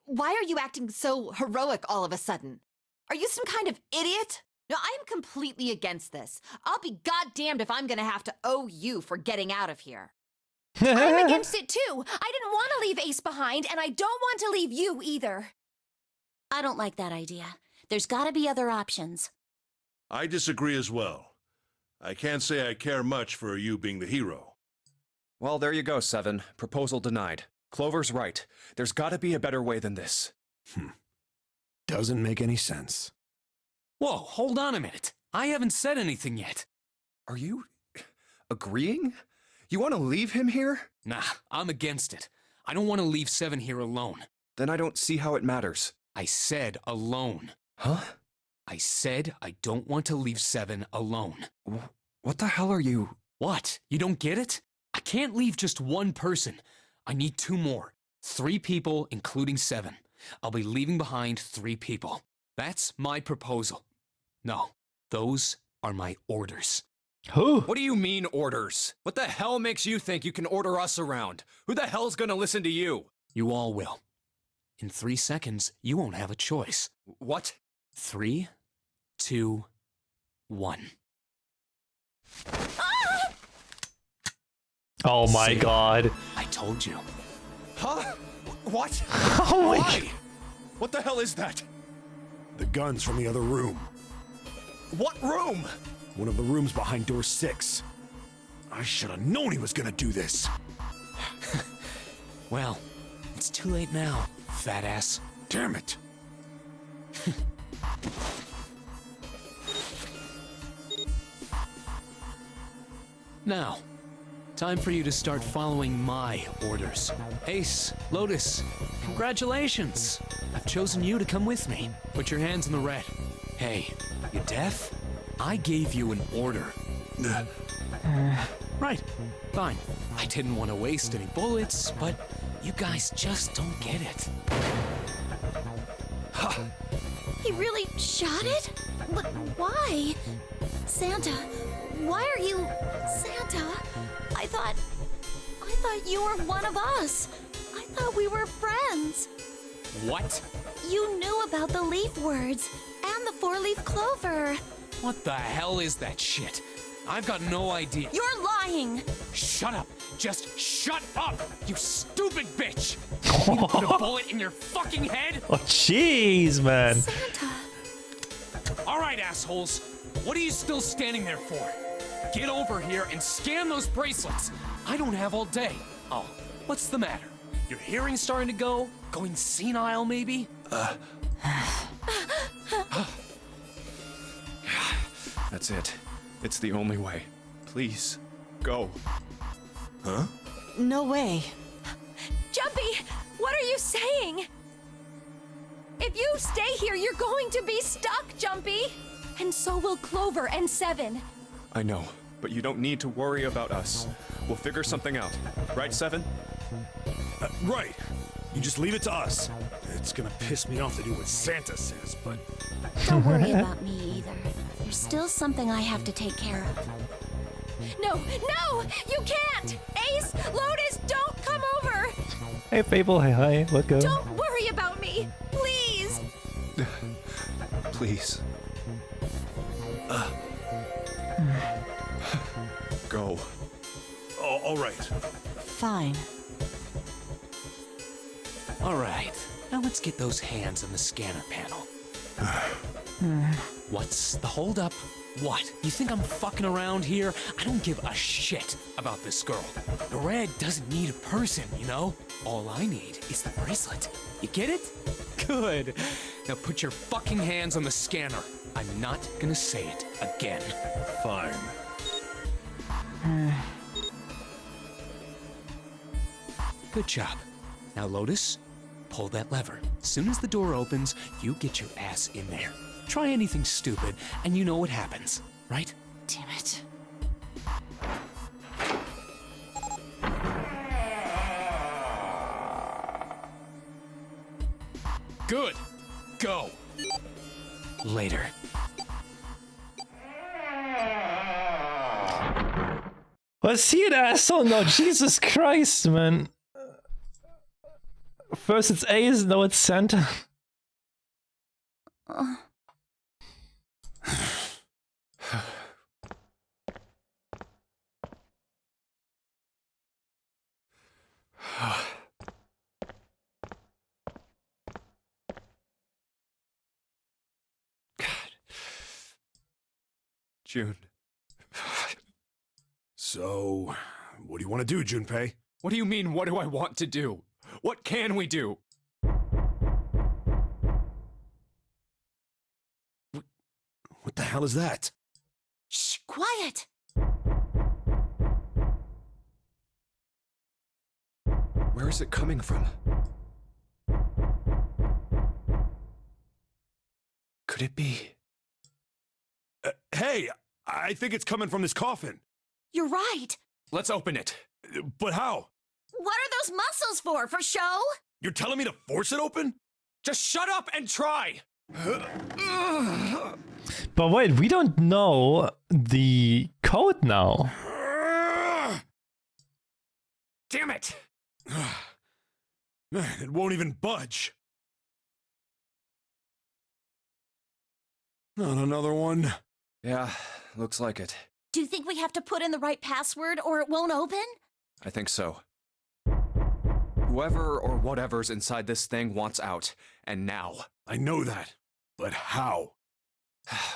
Why are you acting so heroic all of a sudden? Are you some kind of idiot? No, I am completely against this. I'll be goddamned if I'm gonna have to owe you for getting out of here. I'm against it too. I didn't want to leave Ace behind, and I don't want to leave you either. I don't like that idea. There's gotta be other options. I disagree as well. I can't say I care much for you being the hero. Well, there you go, 7. Proposal denied. Clover's right. There's gotta be a better way than this. Doesn't make any sense. Whoa, hold on a minute. I haven't said anything yet. Are you... agreeing? You want to leave him here? Nah, I'm against it. I don't want to leave 7 here alone. Then I don't see how it matters. I said alone. Huh? I said I don't want to leave 7 alone. What the hell are you... What? You don't get it? I can't leave just one person. I need 2 more. 3 people, including 7. I'll be leaving behind 3 people. That's my proposal. No, those are my orders. Who? What do you mean, orders? What the hell makes you think you can order us around? Who the hell's gonna listen to you? You all will. In 3 seconds, you won't have a choice. What? 3, 2, 1. Oh my See? god. I told you. Huh? What? Oh my god. Why? What the hell is that? The gun's from the other room. What room? One of the rooms behind door 6. I should have known he was gonna do this. Well, it's too late now, fat ass. Damn it. Now, time for you to start following my orders. Ace, Lotus, congratulations! I've chosen you to come with me. Put your hands in the red. Hey, you deaf? I gave you an order. Right, fine. I didn't want to waste any bullets, but you guys just don't get it. He really shot it? But why? Santa, why are you... Santa, I thought you were one of us. I thought we were friends. What? You knew about the leaf words and the 4-leaf clover. What the hell is that shit? I've got no idea. You're lying. Shut up! Just shut up! You stupid bitch! You need to put a bullet in your fucking head? Oh jeez, man. Santa. Alright, assholes. What are you still standing there for? Get over here and scan those bracelets. I don't have all day. Oh, what's the matter? Your hearing's starting to go? Going senile, maybe? That's it. It's the only way. Please, go. Huh? No way. Jumpy, what are you saying? If you stay here, you're going to be stuck, Jumpy. And so will Clover and 7. I know, but you don't need to worry about us. We'll figure something out. Right, 7? Right. You just leave it to us. It's gonna piss me off to do what Santa says, but... Don't worry about me either. There's still something I have to take care of. No, no, you can't! Ace, Lotus, don't come over! Hey people, hey hi, what go? Don't worry about me, please! Please. Go. Oh, all right. Fine. Alright, now let's get those hands on the scanner panel. What's the holdup? What? You think I'm fucking around here? I don't give a shit about this girl. The red doesn't need a person, you know? All I need is the bracelet. You get it? Good. Now put your fucking hands on the scanner. I'm not gonna say it again. Fine. Good job. Now, Lotus, pull that lever. As soon as the door opens, you get your ass in there. Try anything stupid, and you know what happens, right? Damn it. Good. Go. Later. Was he an asshole? No, Jesus Christ, man. First it's Ace, now it's Santa. June. So, what do you want to do, Junpei? What do you mean, what do I want to do? What can we do? What the hell is that? Shh, quiet. Where is it coming from? Could it be? Hey, I think it's coming from this coffin. You're right. Let's open it. But how? What are those muscles for? For show? You're telling me to force it open? Just shut up and try! But wait, we don't know the code now. Damn it! Man, it won't even budge. Not another one. Yeah, looks like it. Do you think we have to put in the right password or it won't open? I think so. Whoever or whatever's inside this thing wants out, and now. I know that, but how?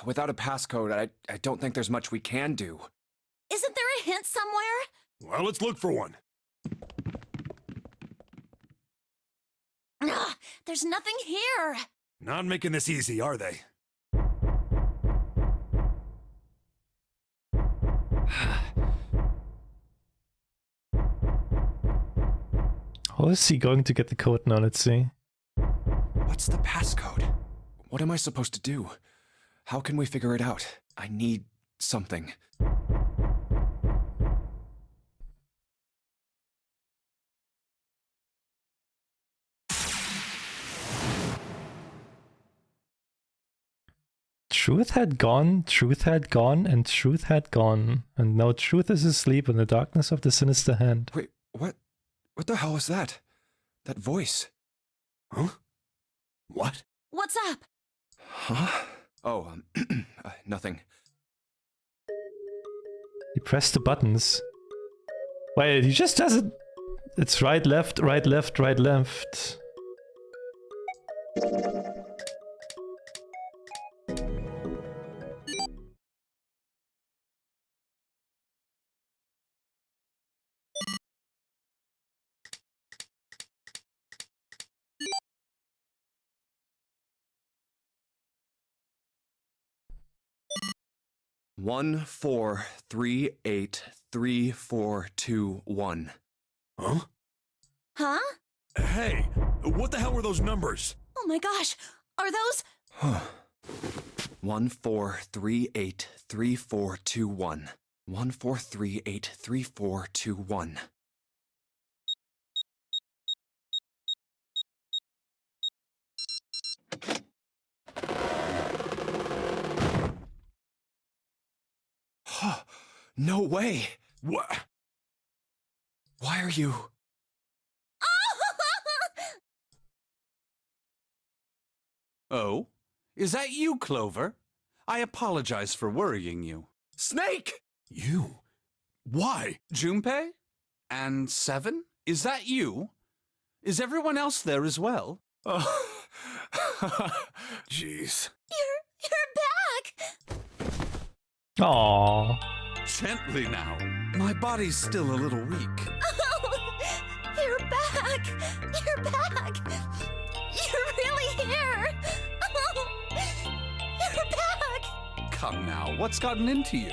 Without a passcode, I don't think there's much we can do. Isn't there a hint somewhere? Well, let's look for one. Ugh, there's nothing here. Not making this easy, are they? How is he going to get the code now? Let's see. What's the passcode? What am I supposed to do? How can we figure it out? I need something. Truth had gone, truth had gone, and truth had gone. And now truth is asleep in the darkness of the sinister hand. Wait, what? What the hell is that? That voice? Huh? What? What's up? Huh? Oh, nothing. He pressed the buttons. Wait, he just does it. It's right, left, right, left, right, left. One, 4, 3, 8, 3, 4, 2, 1. Huh? Huh? Hey, what the hell were those numbers? Oh my gosh. Are those? 1, 4, 3, 8, 3, 4, 2, 1. 1, 4, 3, 8, 3, 4, 2, 1. No way! What? Why are you... Oh? Is that you, Clover? I apologize for worrying you. Snake! You? Why? Junpei? And Seven? Is that you? Is everyone else there as well? Oh. Jeez. You're back. Aww. Gently now. My body's still a little weak. Oh, you're back. You're back. You're really here. Oh, you're back. Come now, what's gotten into you?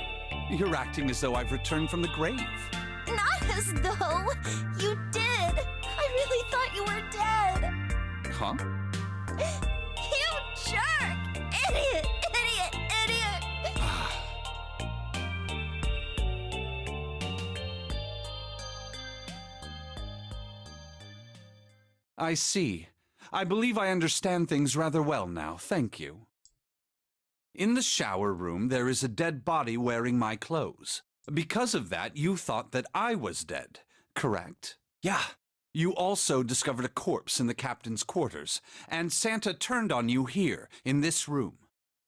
You're acting as though I've returned from the grave. Not as though. You did. I really thought you were dead. Huh? You jerk. Idiot. Idiot. Idiot. I see. I believe I understand things rather well now, thank you. In the shower room, there is a dead body wearing my clothes. Because of that, you thought that I was dead, correct? Yeah. You also discovered a corpse in the captain's quarters, and Santa turned on you here, in this room.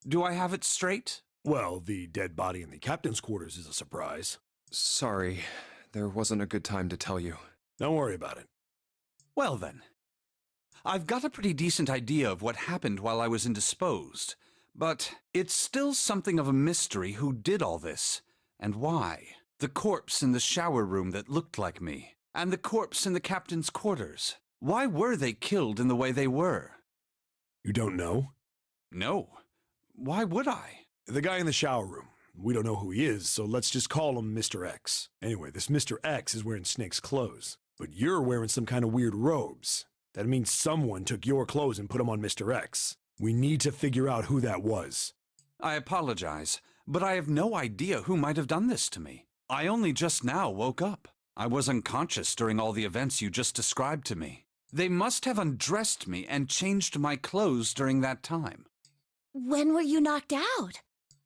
Do I have it straight? Well, the dead body in the captain's quarters is a surprise. Sorry, there wasn't a good time to tell you. Don't worry about it. Well then. I've got a pretty decent idea of what happened while I was indisposed, but it's still something of a mystery who did all this, and why. The corpse in the shower room that looked like me, and the corpse in the captain's quarters. Why were they killed in the way they were? You don't know? No. Why would I? The guy in the shower room. We don't know who he is, so let's just call him Mr. X. Anyway, this Mr. X is wearing Snake's clothes, but you're wearing some kind of weird robes. That means someone took your clothes and put them on Mr. X. We need to figure out who that was. I apologize, but I have no idea who might have done this to me. I only just now woke up. I was unconscious during all the events you just described to me. They must have undressed me and changed my clothes during that time. When were you knocked out?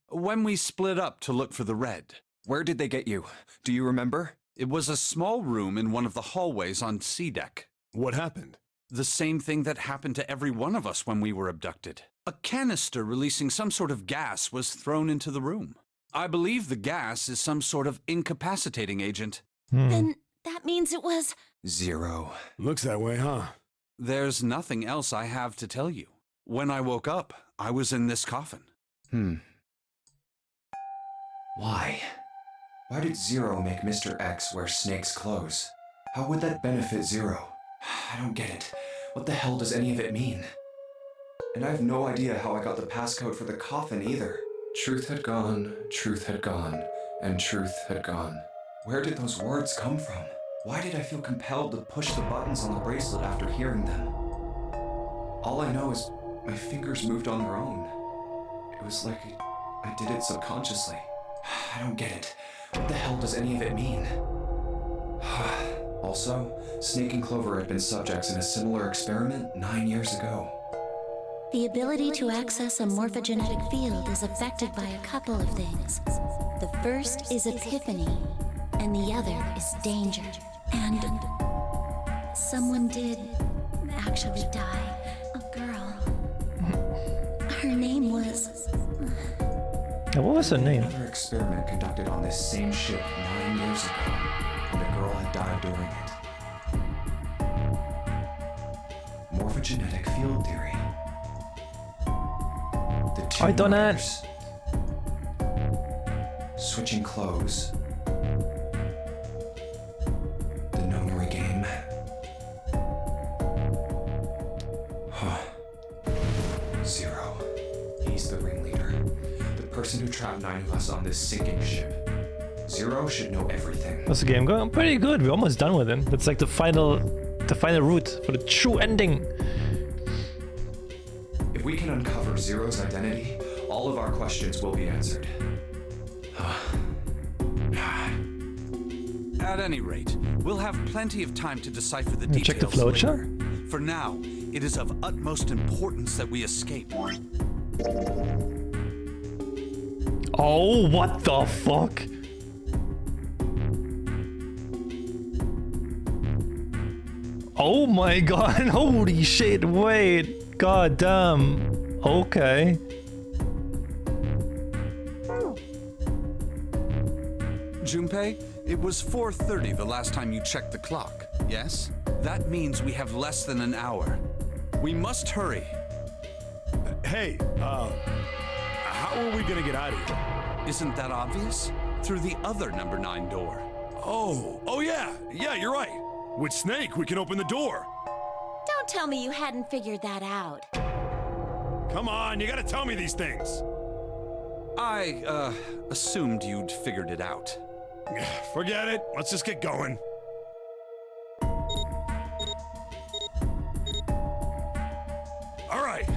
When we split up to look for the red. Where did they get you? Do you remember? It was a small room in one of the hallways on C deck. What happened? The same thing that happened to every one of us when we were abducted. A canister releasing some sort of gas was thrown into the room. I believe the gas is some sort of incapacitating agent. Then that means it was... Zero. Looks that way, huh? There's nothing else I have to tell you. When I woke up, I was in this coffin. Why? Why did Zero make Mr. X wear Snake's clothes? How would that benefit Zero? I don't get it. What the hell does any of it mean? And I have no idea how I got the passcode for the coffin either. Truth had gone, and truth had gone. Where did those words come from? Why did I feel compelled to push the buttons on the bracelet after hearing them? All I know is my fingers moved on their own. It was like I did it subconsciously. I don't get it. What the hell does any of it mean? Also, Snake and Clover had been subjects in a similar experiment 9 years ago. The ability to access a morphogenetic field is affected by a couple of things. The first is epiphany, and the other is danger. And someone did actually die. A girl. Her name was... What was her name? Another experiment conducted on this same ship 9 years ago, and a girl had died during it. Morphogenetic field theory. The two I don't know. writers. Switching clothes. The Nonary game. Zero. He's the ringleader. The person who trapped 9 of us on this sinking ship. Zero should know everything. How's the game going? Pretty good. We're almost done with him. That's like the final route for the true ending. If we can uncover Zero's identity, all of our questions will be answered. At any rate, we'll have plenty of time to decipher the details Check the later. flowchart. For now, it is of utmost importance that we escape. Oh, what the fuck? Oh my god, holy shit, wait. God damn. Okay. Junpei, it was 4:30 the last time you checked the clock, yes? That means we have less than an hour. We must hurry. Hey, how are we gonna get out of here? Isn't that obvious? Through the other number 9 door. Oh yeah, you're right. With Snake, we can open the door. Don't tell me you hadn't figured that out. Come on, you gotta tell me these things. I, assumed you'd figured it out. Forget it. Let's just get going. All right.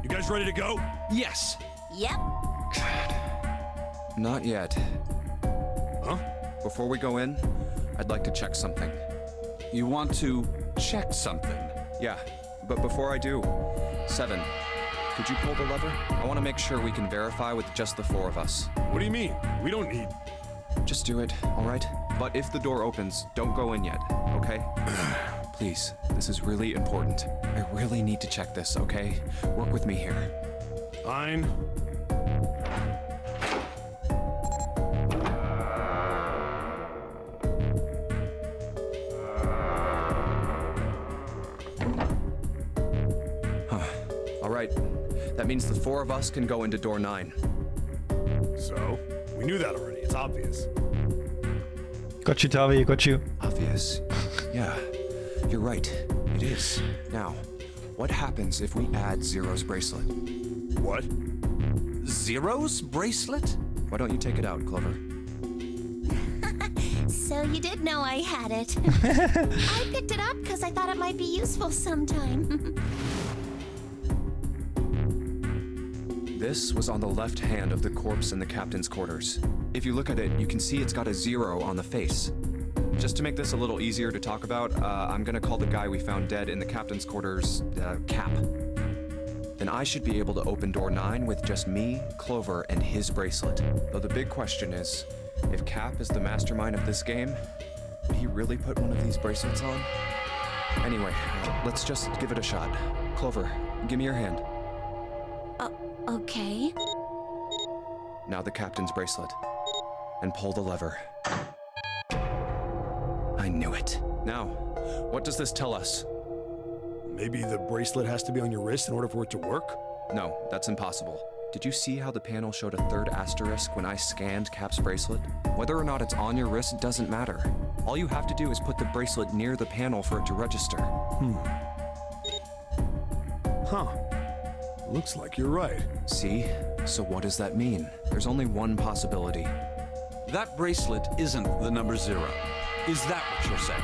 You guys ready to go? Yes. Yep. Not yet. Huh? Before we go in, I'd like to check something. You want to check something? Yeah, but before I do, 7, could you pull the lever? I want to make sure we can verify with just the 4 of us. What do you mean? We don't need... Just do it, all right? But if the door opens, don't go in yet, okay? Please, this is really important. I really need to check this, okay? Work with me here. Fine. All right, that means the 4 of us can go into door 9. So, we knew that already. It's obvious. Got you, Tavi, got you. Obvious. Yeah, you're right. It is. Now, what happens if we add Zero's bracelet? What? Zero's bracelet? Why don't you take it out, Clover? So you did know I had it. I picked it up because I thought it might be useful sometime. This was on the left hand of the corpse in the captain's quarters. If you look at it, you can see it's got a 0 on the face. Just to make this a little easier to talk about, I'm gonna call the guy we found dead in the captain's quarters, Cap. Then I should be able to open door 9 with just me, Clover, and his bracelet. Though the big question is, if Cap is the mastermind of this game, would he really put one of these bracelets on? Anyway, let's just give it a shot. Clover, give me your hand. Okay. Now the captain's bracelet. And pull the lever. I knew it. Now, what does this tell us? Maybe the bracelet has to be on your wrist in order for it to work? No, that's impossible. Did you see how the panel showed a 3rd asterisk when I scanned Cap's bracelet? Whether or not it's on your wrist doesn't matter. All you have to do is put the bracelet near the panel for it to register. Huh. Looks like you're right. See? So what does that mean? There's only one possibility. That bracelet isn't the number 0. Is that what you're saying?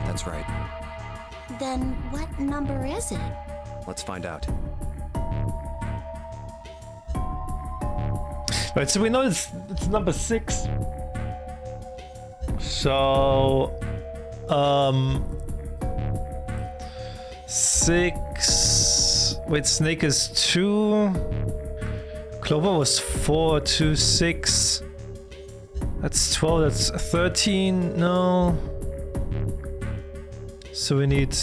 That's right. Then what number is it? Let's find out. Right, so we know it's number 6. So 6. Wait, Snake is 2. Clover was 4, 2, 6. That's 12, that's 13, no. So we need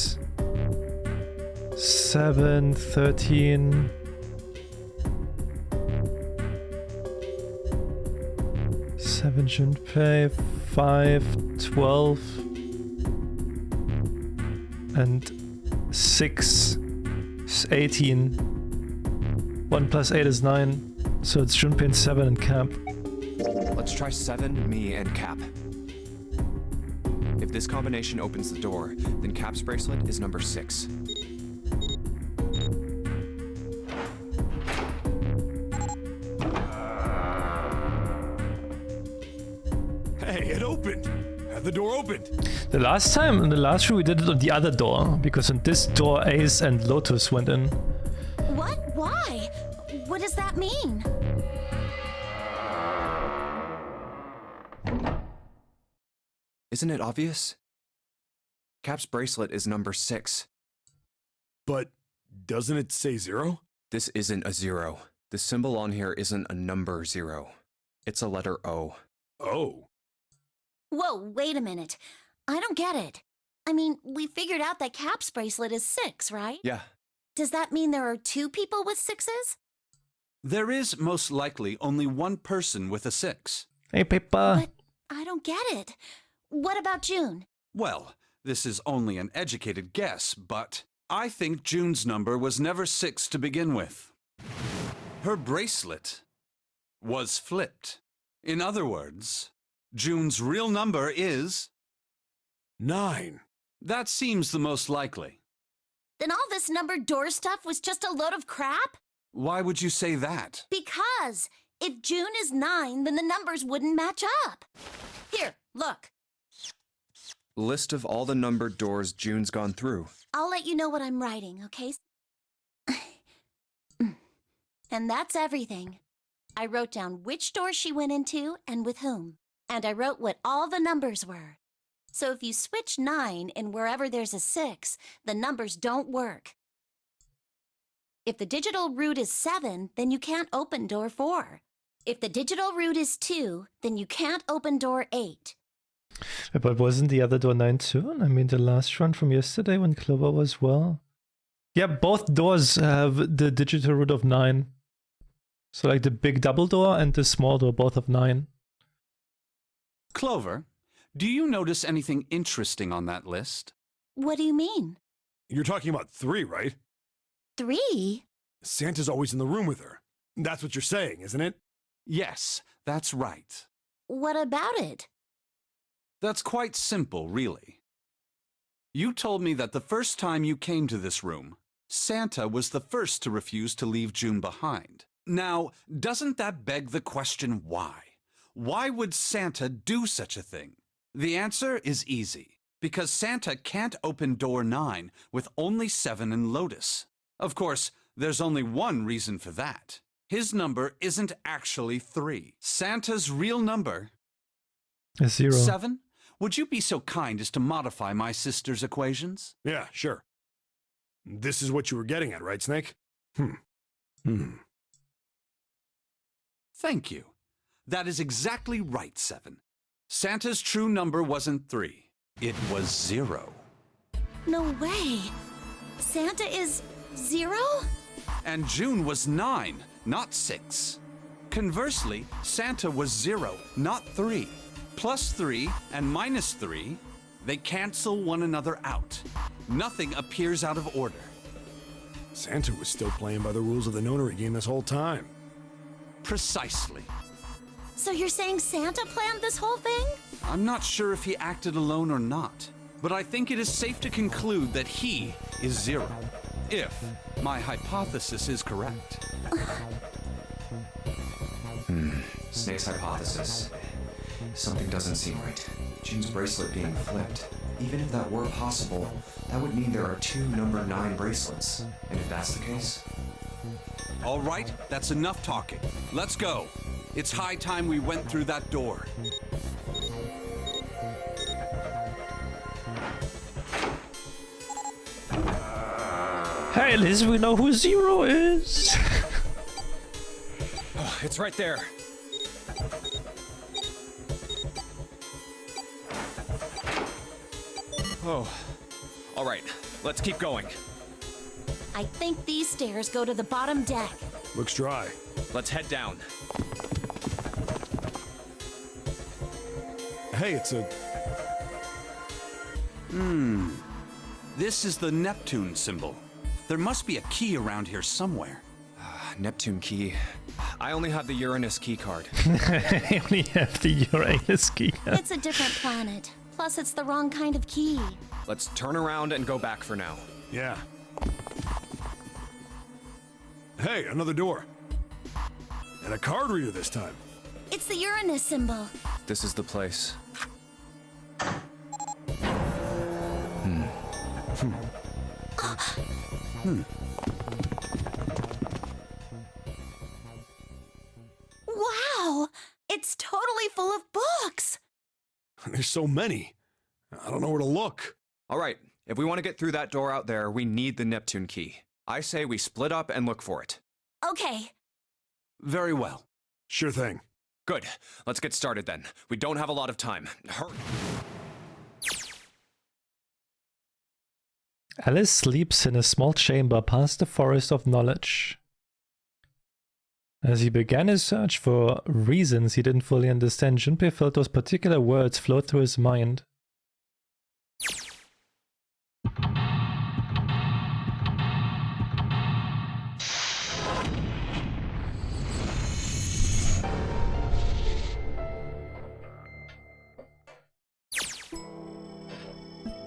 7, 13. 7 Junpei, 5, 12. And 6 is 18. 1 plus 8 is 9. So it's Junpei and 7 and Cap. Let's try 7, me, and Cap. If this combination opens the door, then Cap's bracelet is number 6. Hey, it opened! Had the door opened! The last time, in the last room, we did it on the other door, because on this door, Ace and Lotus went in. What? Why? What does that mean? Isn't it obvious? Cap's bracelet is number 6. But doesn't it say 0? This isn't a 0. The symbol on here isn't a number 0. It's a letter O. Oh. Whoa, wait a minute. I don't get it. I mean, we figured out that Cap's bracelet is 6, right? Yeah. Does that mean there are 2 people with 6s? There is most likely only one person with a 6. Hey, Pippa. But I don't get it. What about June? Well, this is only an educated guess, but I think June's number was never 6 to begin with. Her bracelet was flipped. In other words, June's real number is 9. That seems the most likely. Then all this numbered door stuff was just a load of crap? Why would you say that? Because if June is 9, then the numbers wouldn't match up. Here, look. List of all the numbered doors June's gone through. I'll let you know what I'm writing, okay? And that's everything. I wrote down which door she went into and with whom. And I wrote what all the numbers were. So if you switch 9 and wherever there's a 6, the numbers don't work. If the digital root is 7, then you can't open door 4. If the digital root is 2, then you can't open door 8. But wasn't the other door 9 too? I mean, the last one from yesterday when Clover was well. Yeah, both doors have the digital root of 9. So like the big double door and the small door, both of 9. Clover, do you notice anything interesting on that list? What do you mean? You're talking about 3, right? 3? Santa's always in the room with her. That's what you're saying, isn't it? Yes, that's right. What about it? That's quite simple, really. You told me that the first time you came to this room, Santa was the first to refuse to leave June behind. Now, doesn't that beg the question why? Why would Santa do such a thing? The answer is easy. Because Santa can't open door 9 with only 7 and Lotus. Of course, there's only one reason for that. His number isn't actually 3. Santa's real number... A 0. 7? Would you be so kind as to modify my sister's equations? Yeah, sure. This is what you were getting at, right, Snake? Thank you. That is exactly right, 7. Santa's true number wasn't 3. It was 0. No way. Santa is 0? And June was 9, not 6. Conversely, Santa was 0, not 3. Plus 3 and minus 3, they cancel one another out. Nothing appears out of order. Santa was still playing by the rules of the nonary game this whole time. Precisely. So you're saying Santa planned this whole thing? I'm not sure if he acted alone or not, but I think it is safe to conclude that he is 0, if my hypothesis is correct. Snake's hypothesis. Something doesn't seem right. June's bracelet being flipped. Even if that were possible, that would mean there are 2 number 9 bracelets. And if that's the case... All right, that's enough talking. Let's go. It's high time we went through that door. Hey, at least we know who 0 is. Oh, it's right there. Oh, all right, let's keep going. I think these stairs go to the bottom deck. Looks dry. Let's head down. Hey, it's a... This is the Neptune symbol. There must be a key around here somewhere. Neptune key. I only have the Uranus key card. I only have the Uranus key. It's a different planet. Plus, it's the wrong kind of key. Let's turn around and go back for now. Yeah. Hey, another door. And a card reader this time. It's the Uranus symbol. This is the place. Wow! It's totally full of books! There's so many. I don't know where to look. All right, if we want to get through that door out there, we need the Neptune key. I say we split up and look for it. Okay. Very well. Sure thing. Good. Let's get started then. We don't have a lot of time. Hurry. Alice sleeps in a small chamber past the forest of knowledge. As he began his search for reasons he didn't fully understand, Junpei felt those particular words float through his mind.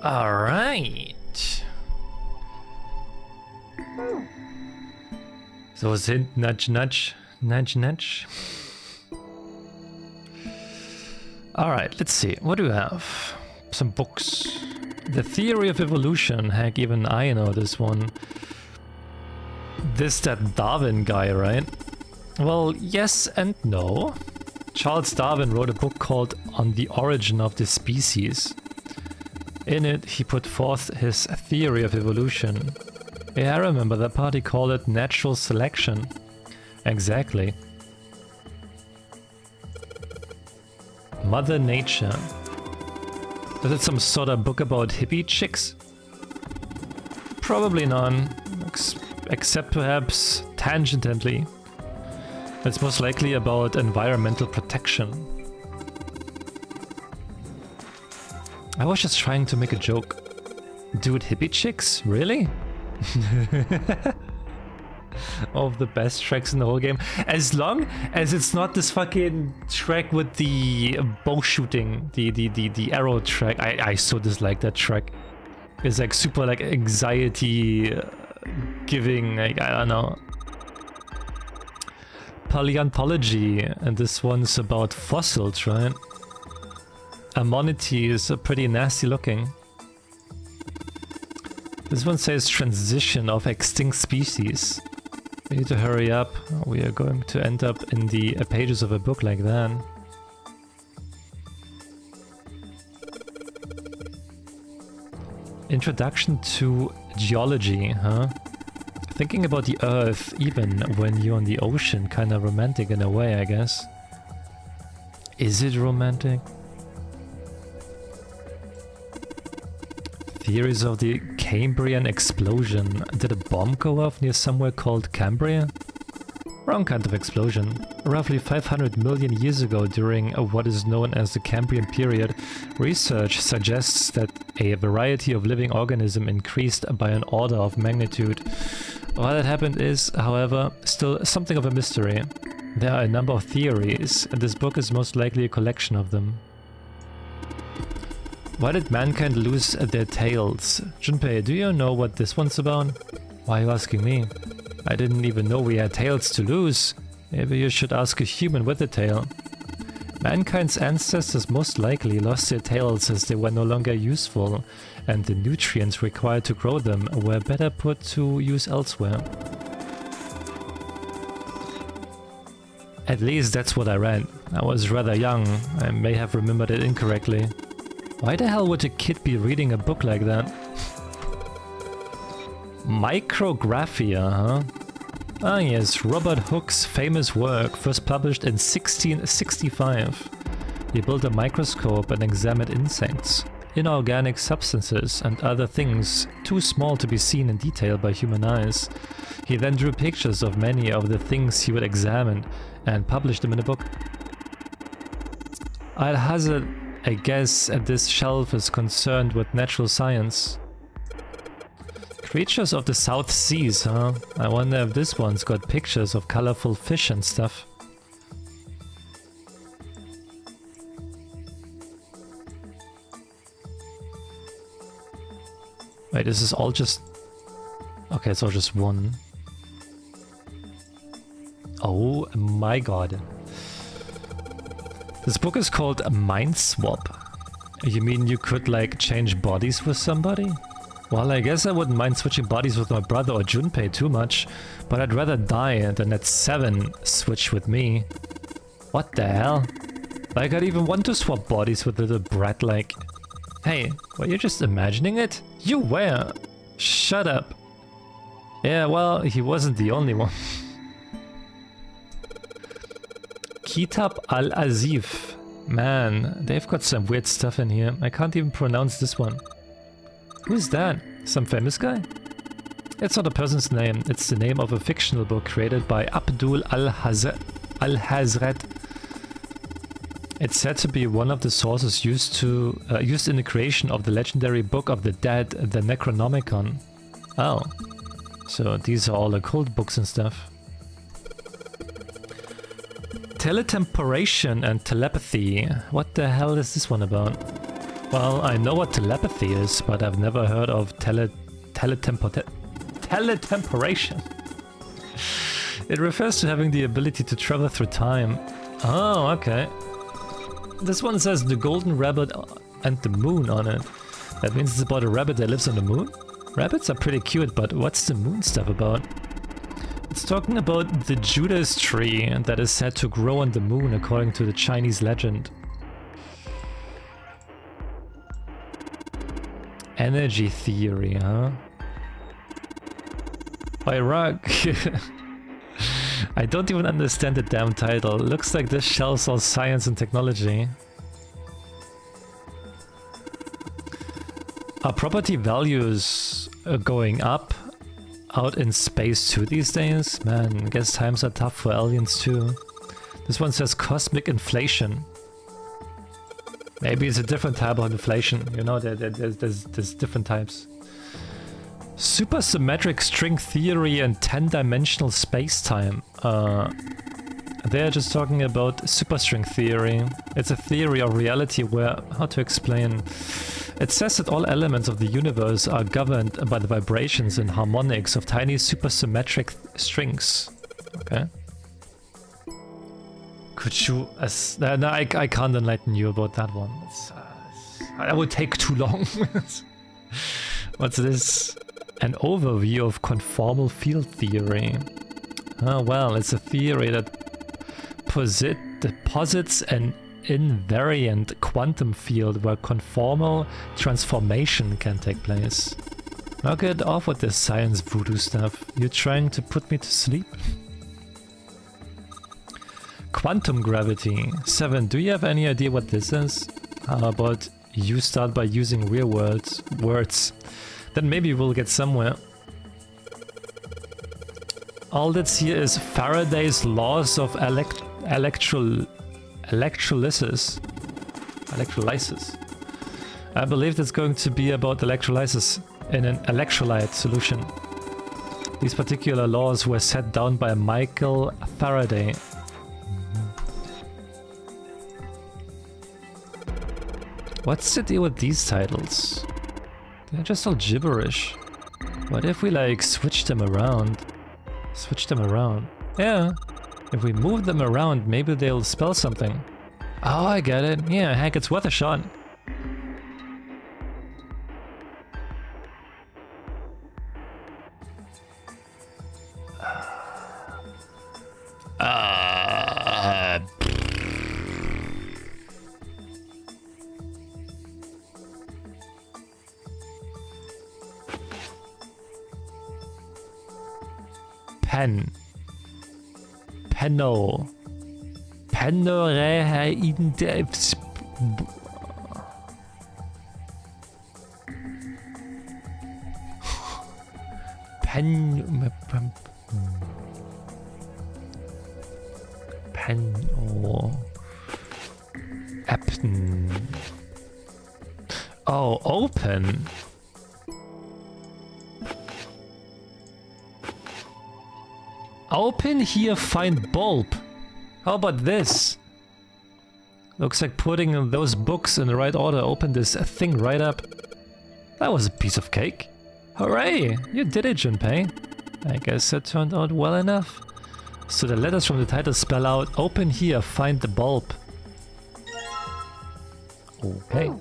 All right. So it's hint, nudge, nudge, nudge, nudge. All right, let's see. What do we have? Some books. The Theory of Evolution. Heck, even I know this one. This that Darwin guy, right? Well, yes and no. Charles Darwin wrote a book called On the Origin of the Species. In it, he put forth his theory of evolution. Yeah, I remember that part. He called it natural selection. Exactly. Mother Nature. Is it some sort of book about hippie chicks? Probably none. Except perhaps tangentially. It's most likely about environmental protection. I was just trying to make a joke. Dude, hippie chicks? Really? Of the best tracks in the whole game. As long as it's not this fucking track with the bow shooting, the arrow track. I so dislike that track. It's like super like anxiety giving, like, I don't know. Paleontology, and this one's about fossils, right? Ammonity is pretty nasty looking. This one says transition of extinct species. We need to hurry up. We are going to end up in the pages of a book like that. Introduction to geology, huh? Thinking about the Earth, even when you're on the ocean, kinda romantic in a way, I guess. Is it romantic? Theories of the Cambrian explosion. Did a bomb go off near somewhere called Cambria? Wrong kind of explosion. Roughly 500 million years ago, during what is known as the Cambrian period, research suggests that a variety of living organisms increased by an order of magnitude. Why that happened is, however, still something of a mystery. There are a number of theories, and this book is most likely a collection of them. Why did mankind lose their tails? Junpei, do you know what this one's about? Why are you asking me? I didn't even know we had tails to lose. Maybe you should ask a human with a tail. Mankind's ancestors most likely lost their tails as they were no longer useful, and the nutrients required to grow them were better put to use elsewhere. At least that's what I read. I was rather young. I may have remembered it incorrectly. Why the hell would a kid be reading a book like that? Micrographia, huh? Ah yes, Robert Hooke's famous work, first published in 1665. He built a microscope and examined insects, inorganic substances and other things too small to be seen in detail by human eyes. He then drew pictures of many of the things he would examine and published them in a book. I'll hazard a guess at this shelf is concerned with natural science. Creatures of the South Seas, huh? I wonder if this one's got pictures of colorful fish and stuff. Wait, this is all just... Okay, it's all just one. Oh my god. This book is called Mind Swap. You mean you could, like, change bodies with somebody? Well, I guess I wouldn't mind switching bodies with my brother or Junpei too much, but I'd rather die than let 7 switch with me. What the hell? Like, I'd even want to swap bodies with little brat like... Hey, were you just imagining it? You were! Shut up! Yeah, well, he wasn't the only one. Kitab al-Azif. Man, they've got some weird stuff in here. I can't even pronounce this one. Who's that? Some famous guy? It's not a person's name, it's the name of a fictional book created by Abdul al-Hazret. It's said to be one of the sources used in the creation of the legendary Book of the Dead, the Necronomicon. Oh. So these are all occult books and stuff. Teletemporation and telepathy. What the hell is this one about? Well, I know what telepathy is, but I've never heard of teletemporation. It refers to having the ability to travel through time. Oh, okay. This one says the golden rabbit and the moon on it. That means it's about a rabbit that lives on the moon? Rabbits are pretty cute, but what's the moon stuff about? It's talking about the Judas tree that is said to grow on the moon according to the Chinese legend. Energy theory, huh? Iraq. I don't even understand the damn title. Looks like this shelves all science and technology. Are property values going up out in space too these days? Man, I guess times are tough for aliens too. This one says cosmic inflation. Maybe it's a different type of inflation, you know, there's different types. Supersymmetric string theory and 10-dimensional space-time. They're just talking about superstring theory. It's a theory of reality where, how to explain? It says that all elements of the universe are governed by the vibrations and harmonics of tiny supersymmetric strings. Okay. Could you... no, I can't enlighten you about that one. That would take too long. What's this? An overview of conformal field theory. Oh well, it's a theory that deposits an invariant quantum field where conformal transformation can take place. Now get off with this science voodoo stuff. You're trying to put me to sleep? Quantum gravity. 7, do you have any idea what this is? How about you start by using real words? Then maybe we'll get somewhere. All that's here is Faraday's laws of electrolysis. I believe it's going to be about electrolysis in an electrolyte solution. These particular laws were set down by Michael Faraday. What's the deal with these titles? They're just all gibberish. What if we like switch them around? Yeah. If we move them around, maybe they'll spell something. Oh, I get it. Yeah, heck, it's worth a shot. Penno. Oh, open. Open here, find bulb. How about this? Looks like putting those books in the right order opened this thing right up. That was a piece of cake. Hooray! You did it, Junpei. I guess that turned out well enough. So the letters from the title spell out, open here, find the bulb. Okay.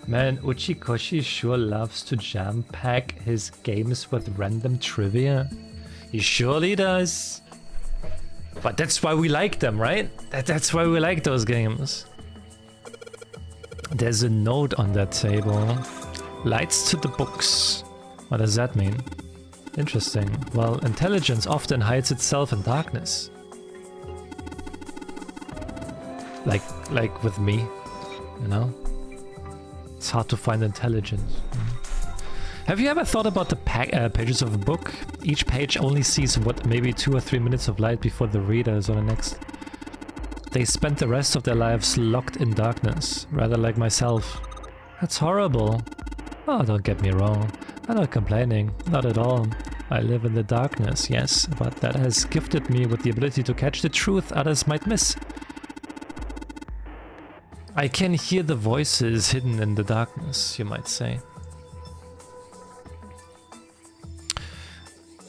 Man, Uchikoshi sure loves to jam-pack his games with random trivia. He surely does. But that's why we like them, right? That's why we like those games. There's a note on that table. Lights to the books. What does that mean? Interesting. Well, intelligence often hides itself in darkness. Like with me, you know? It's hard to find intelligence. Have you ever thought about the pages of a book? Each page only sees what, maybe 2 or 3 minutes of light before the reader is on the next. They spend the rest of their lives locked in darkness, rather like myself. That's horrible. Oh, don't get me wrong. I'm not complaining, not at all. I live in the darkness, yes, but that has gifted me with the ability to catch the truth others might miss. I can hear the voices hidden in the darkness, you might say.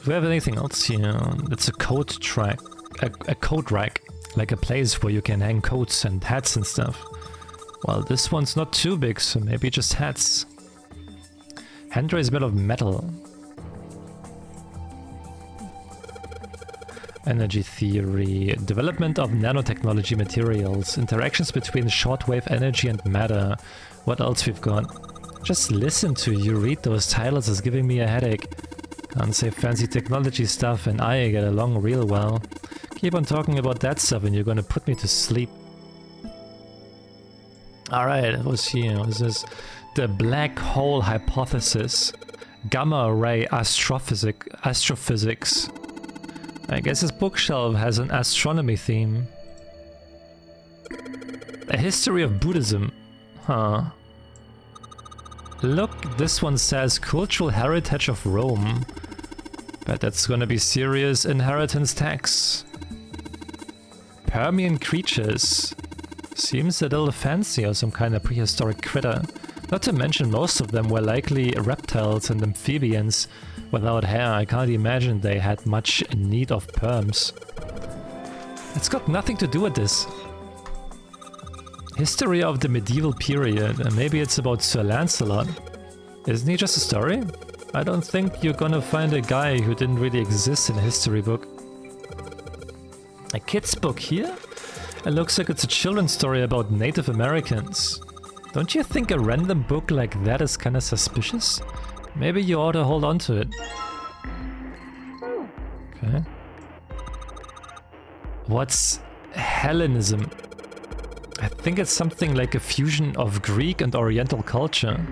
Do we have anything else here? It's a coat rack. A coat rack. Like a place where you can hang coats and hats and stuff. Well, this one's not too big, so maybe just hats. Handrail is made of metal. Energy theory. Development of nanotechnology materials. Interactions between shortwave energy and matter. What else we've got? Just listen to you read those titles is giving me a headache. Can't say fancy technology stuff and I get along real well. Keep on talking about that stuff and you're gonna put me to sleep. Alright, what was here? What is this? The black hole hypothesis. Gamma ray astrophysics. I guess this bookshelf has an astronomy theme. A history of Buddhism. Huh. Look, this one says cultural heritage of Rome. Bet that's gonna be serious inheritance tax. Permian creatures. Seems a little fancy or some kind of prehistoric critter. Not to mention most of them were likely reptiles and amphibians. Without hair, I can't imagine they had much need of perms. It's got nothing to do with this. History of the medieval period, and maybe it's about Sir Lancelot. Isn't he just a story? I don't think you're gonna find a guy who didn't really exist in a history book. A kid's book here? It looks like it's a children's story about Native Americans. Don't you think a random book like that is kinda suspicious? Maybe you ought to hold on to it. Okay. What's Hellenism? I think it's something like a fusion of Greek and Oriental culture.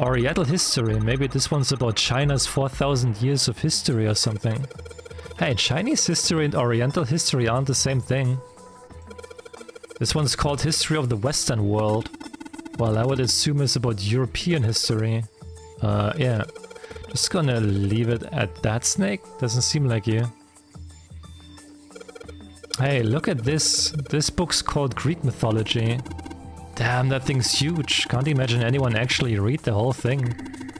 Oriental history, maybe this one's about China's 4,000 years of history or something. Hey, Chinese history and Oriental history aren't the same thing. This one's called History of the Western World. Well, I would assume it's about European history. Yeah. Just gonna leave it at that, Snake. Doesn't seem like you. Hey, look at this. This book's called Greek Mythology. Damn, that thing's huge. Can't imagine anyone actually read the whole thing.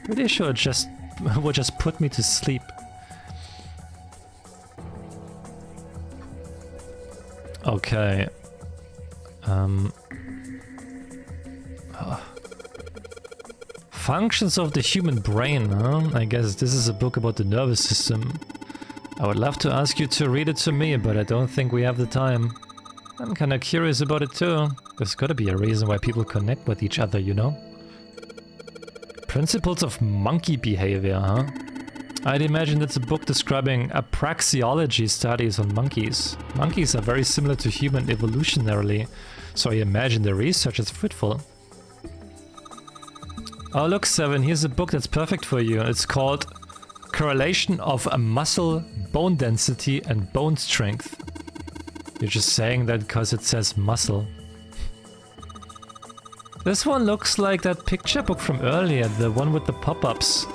Pretty sure it would just put me to sleep. Okay. Functions of the human brain, huh? I guess this is a book about the nervous system. I would love to ask you to read it to me, but I don't think we have the time. I'm kinda curious about it too. There's gotta be a reason why people connect with each other, you know? Principles of monkey behavior, huh? I'd imagine it's a book describing apraxeology studies on monkeys. Monkeys are very similar to human evolutionarily, so I imagine the research is fruitful. Oh look, Seven, here's a book that's perfect for you. It's called Correlation of Muscle, Bone Density and Bone Strength. You're just saying that because it says muscle. This one looks like that picture book from earlier, the one with the pop-ups.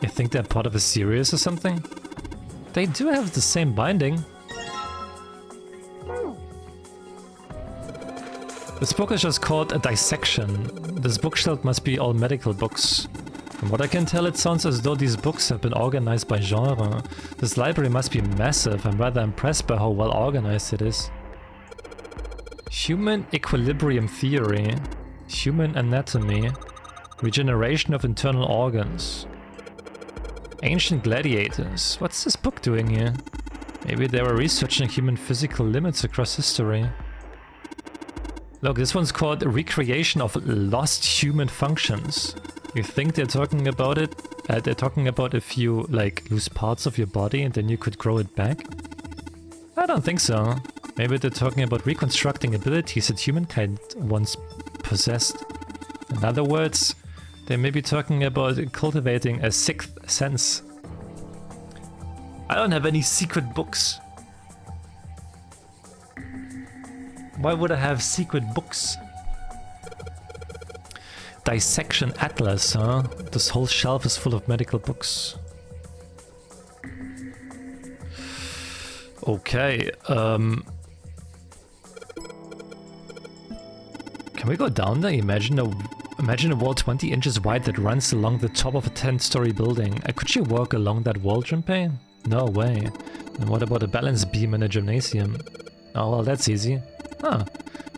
You think they're part of a series or something? They do have the same binding. This book is just called A Dissection. This bookshelf must be all medical books. From what I can tell, it sounds as though these books have been organized by genre. This library must be massive. I'm rather impressed by how well organized it is. Human equilibrium theory. Human anatomy. Regeneration of internal organs. Ancient gladiators. What's this book doing here? Maybe they were researching human physical limits across history. Look, this one's called Recreation of Lost Human Functions. You think they're talking about it? They're talking about if you, like, lose parts of your body and then you could grow it back? I don't think so. Maybe they're talking about reconstructing abilities that humankind once possessed. In other words, they may be talking about cultivating a sixth sense. I don't have any secret books. Why would I have secret books? Dissection Atlas, huh? This whole shelf is full of medical books. Okay, can we go down there? Imagine a wall 20 inches wide that runs along the top of a 10-story building. Could you walk along that wall, Junpei? No way. And what about a balance beam in a gymnasium? Oh, well, that's easy. Huh.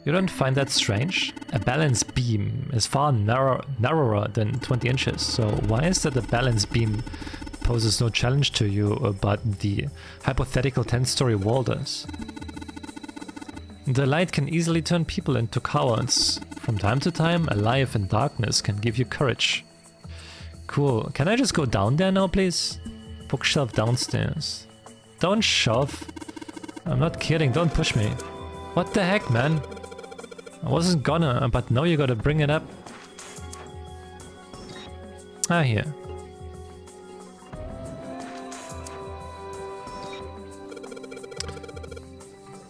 You don't find that strange? A balance beam is far narrower than 20 inches, so why is that a balance beam poses no challenge to you, but the hypothetical 10-story wall does? The light can easily turn people into cowards. From time to time, a life in darkness can give you courage. Cool. Can I just go down there now, please? Bookshelf downstairs. Don't shove. I'm not kidding, don't push me. What the heck, man? I wasn't gonna, but now you gotta bring it up. Ah, here.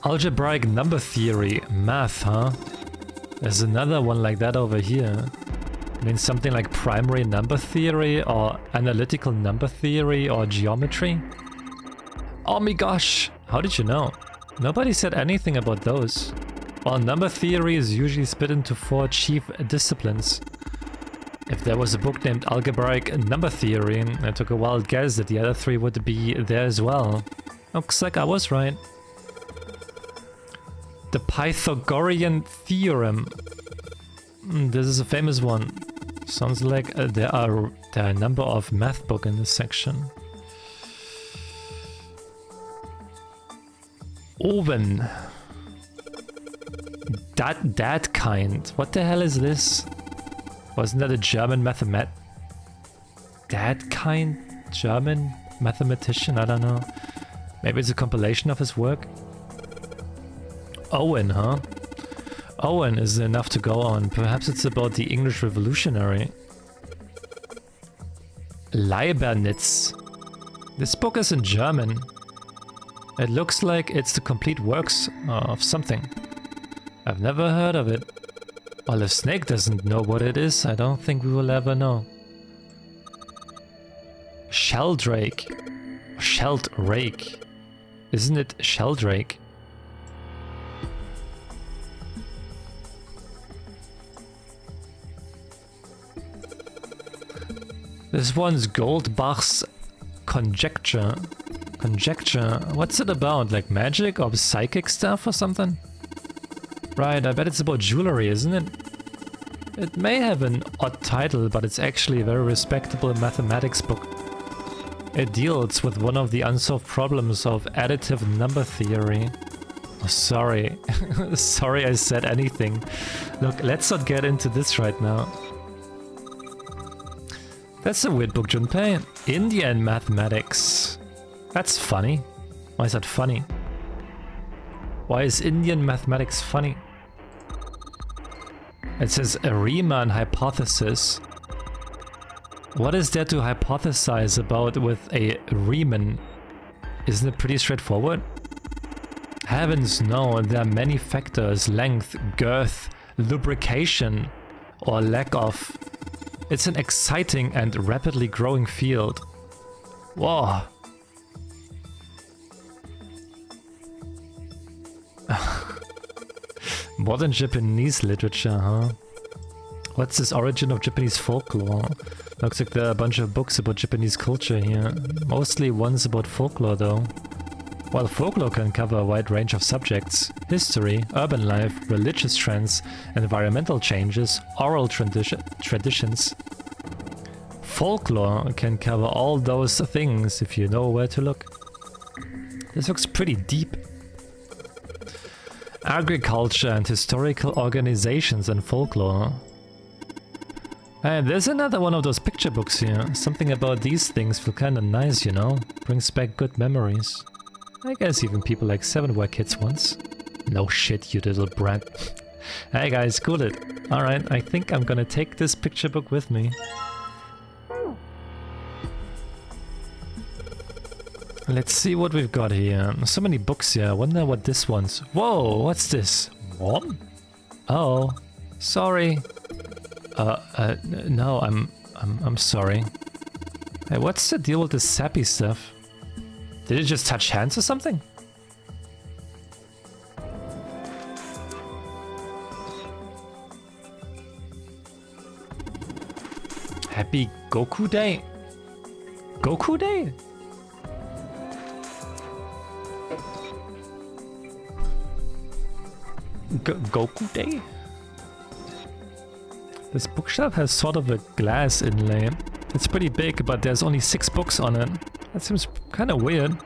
Algebraic number theory. Math, huh? There's another one like that over here. I mean, something like primary number theory, or analytical number theory, or geometry. Oh my gosh! How did you know? Nobody said anything about those. Well, number theory is usually split into 4 chief disciplines. If there was a book named Algebraic Number Theory, I took a wild guess that the other 3 would be there as well. Looks like I was right. The Pythagorean Theorem. This is a famous one. Sounds like there are a number of math books in this section. Oben. That kind. What the hell is this? Wasn't that a German that kind? German mathematician? I don't know. Maybe it's a compilation of his work? Owen, huh? Owen is enough to go on. Perhaps it's about the English Revolutionary. Leibniz. This book is in German. It looks like it's the complete works of something. I've never heard of it. Well, if Snake doesn't know what it is, I don't think we will ever know. Sheldrake. Sheldrake. Isn't it Sheldrake? This one's Goldbach's Conjecture. Conjecture? What's it about? Like magic or psychic stuff or something? Right, I bet it's about jewelry, isn't it? It may have an odd title, but it's actually a very respectable mathematics book. It deals with one of the unsolved problems of additive number theory. Oh, sorry. Sorry I said anything. Look, let's not get into this right now. That's a weird book, Junpei. Indian mathematics. That's funny. Why is that funny? Why is Indian mathematics funny? It says a Riemann hypothesis. What is there to hypothesize about with a Riemann? Isn't it pretty straightforward? Heavens no, there are many factors: length, girth, lubrication, or lack of. It's an exciting and rapidly growing field. Whoa. Modern Japanese literature, huh? What's this origin of Japanese folklore? Looks like there are a bunch of books about Japanese culture here. Mostly ones about folklore though. While folklore can cover a wide range of subjects: history, urban life, religious trends, environmental changes, oral traditions. Folklore can cover all those things if you know where to look. This looks pretty deep. Agriculture and historical organizations and folklore. And there's another one of those picture books here. Something about these things feel kinda nice, you know? Brings back good memories. I guess even people like Seven were kids once. No shit, you little brat. Hey guys, cool it. Alright, I think I'm gonna take this picture book with me. Let's see what we've got here. So many books here. I wonder what this one's. Whoa, what's this? What? Oh, sorry. No, I'm sorry. Hey, what's the deal with this sappy stuff? Did it just touch hands or something? Happy Goku Day? Goku Day? Goku Day? This bookshelf has sort of a glass inlay. It's pretty big, but there's only 6 books on it. That seems kind of weird.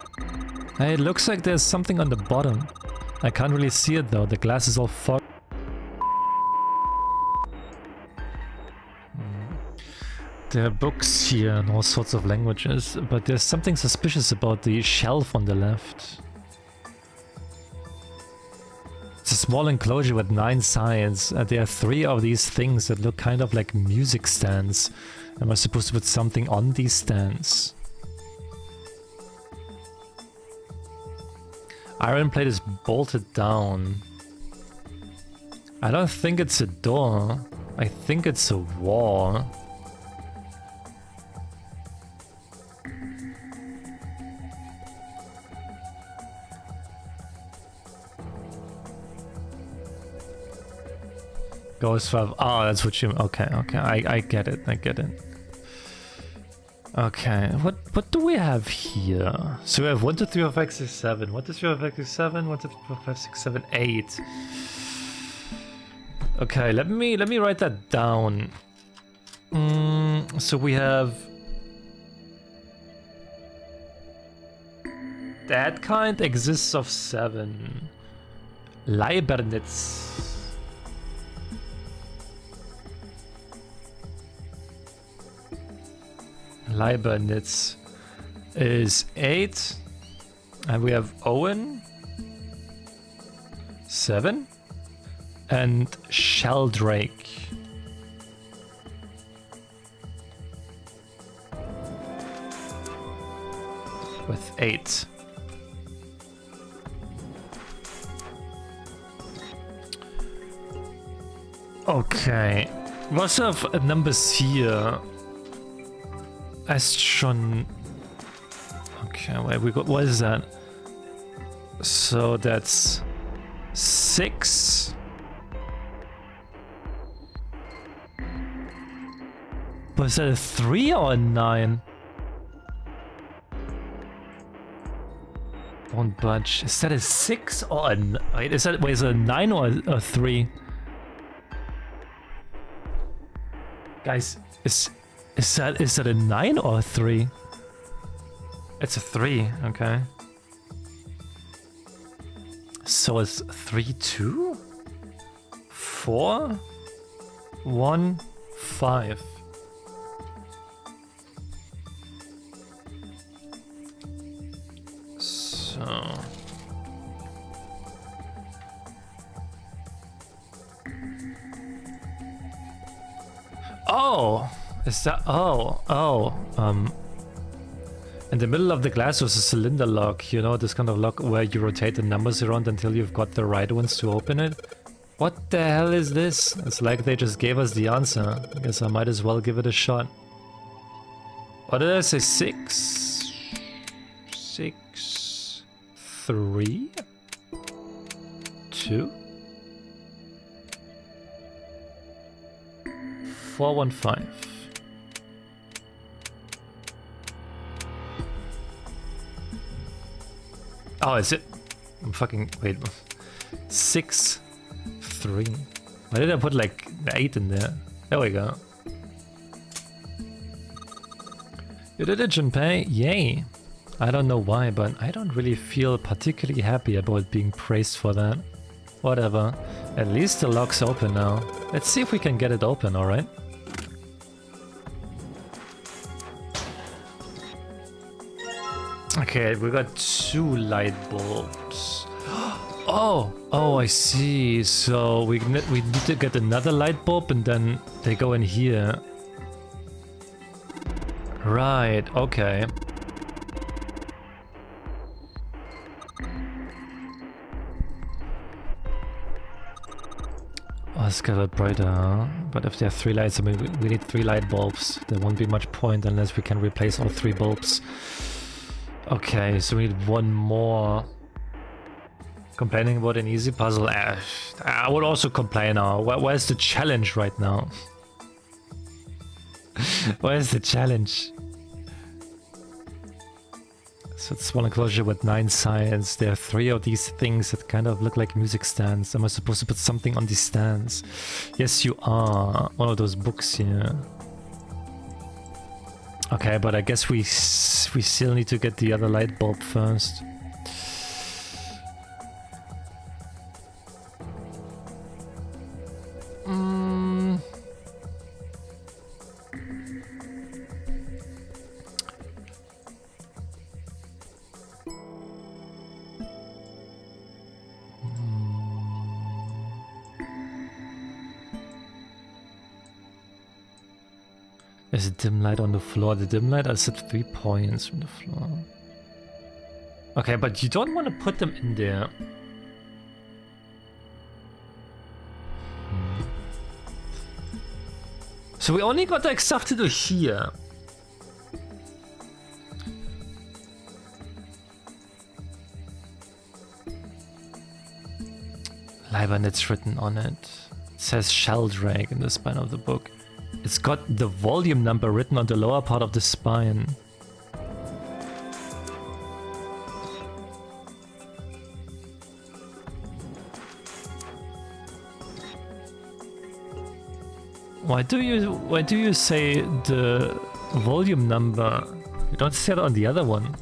Hey, it looks like there's something on the bottom. I can't really see it though, the glass is all fogged. There are books here in all sorts of languages, but there's something suspicious about the shelf on the left. It's a small enclosure with 9 sides. There are 3 of these things that look kind of like music stands. Am I supposed to put something on these stands? Iron plate is bolted down. I don't think it's a door. I think it's a wall. Goes 5. Oh, that's what you... Okay, okay. I get it. I get it. Okay, what do we have here? So we have 1, 2, 3, 4, 5, 6, 7. 1, 2, 3, 4, 5, 6, 7. 1, 2, 3, 4, 5, 6, 7, 8. Okay, let me write that down. So we have That kind exists of 7. Leibernitz. Leibernitz is 8. And we have Owen. 7. And Sheldrake. With 8. Okay. Was of numbers hier? Ist schon. Okay, wait, we got. What is that? So that's 6. Was that a 3 or a 9? Won't budge. Is that a 6 or a... Wait, is that... Wait, is it a 9 or a 3? Guys, is that a 9 or a 3? It's a 3, okay. So it's 3, 2? 4? 1, 5. So... Oh! Is that... Oh, in the middle of the glass was a cylinder lock, you know, this kind of lock where you rotate the numbers around until you've got the right ones to open it. What the hell is this? It's like they just gave us the answer. I guess I might as well give it a shot. What did I say? 6? 6... 3? 2? 415. Oh, is it? I'm fucking... Wait. 6, 3. Why did I put like 8 in there? There we go. You did it, Junpei. Yay. I don't know why, but I don't really feel particularly happy about being praised for that. Whatever. At least the lock's open now. Let's see if we can get it open, alright? Okay, we got 2 light bulbs. Oh, I see. So we need to get another light bulb and then they go in here. Right, okay. Oh, it's got a bit brighter, huh? But if there are 3 lights, I mean, we need 3 light bulbs. There won't be much point unless we can replace all 3 bulbs. Okay, so we need 1 more. Complaining about an easy puzzle? I would also complain now. Where's the challenge right now? Where's the challenge? So it's one enclosure with 9 sides. There are 3 of these things that kind of look like music stands. Am I supposed to put something on these stands? Yes, you are. One of those books here. Okay, but I guess we still need to get the other light bulb first. There's a dim light on the floor. The dim light, I said 3 points from the floor. Okay, but you don't want to put them in there. So we only got like stuff to do here. Leibernitz written on it. It says Sheldrake in the spine of the book. It's got the volume number written on the lower part of the spine. Why do you say the volume number? You don't say it on the other one.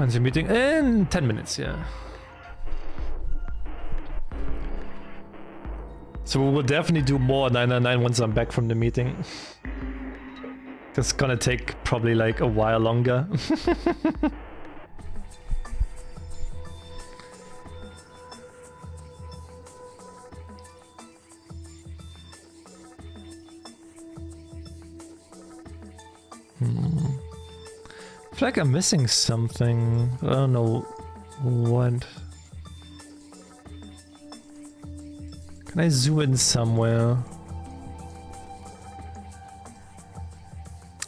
When's the meeting? In 10 minutes, yeah. So we will definitely do more 999 once I'm back from the meeting. It's gonna take probably like a while longer. I feel like I'm missing something. I don't know what. Can I zoom in somewhere?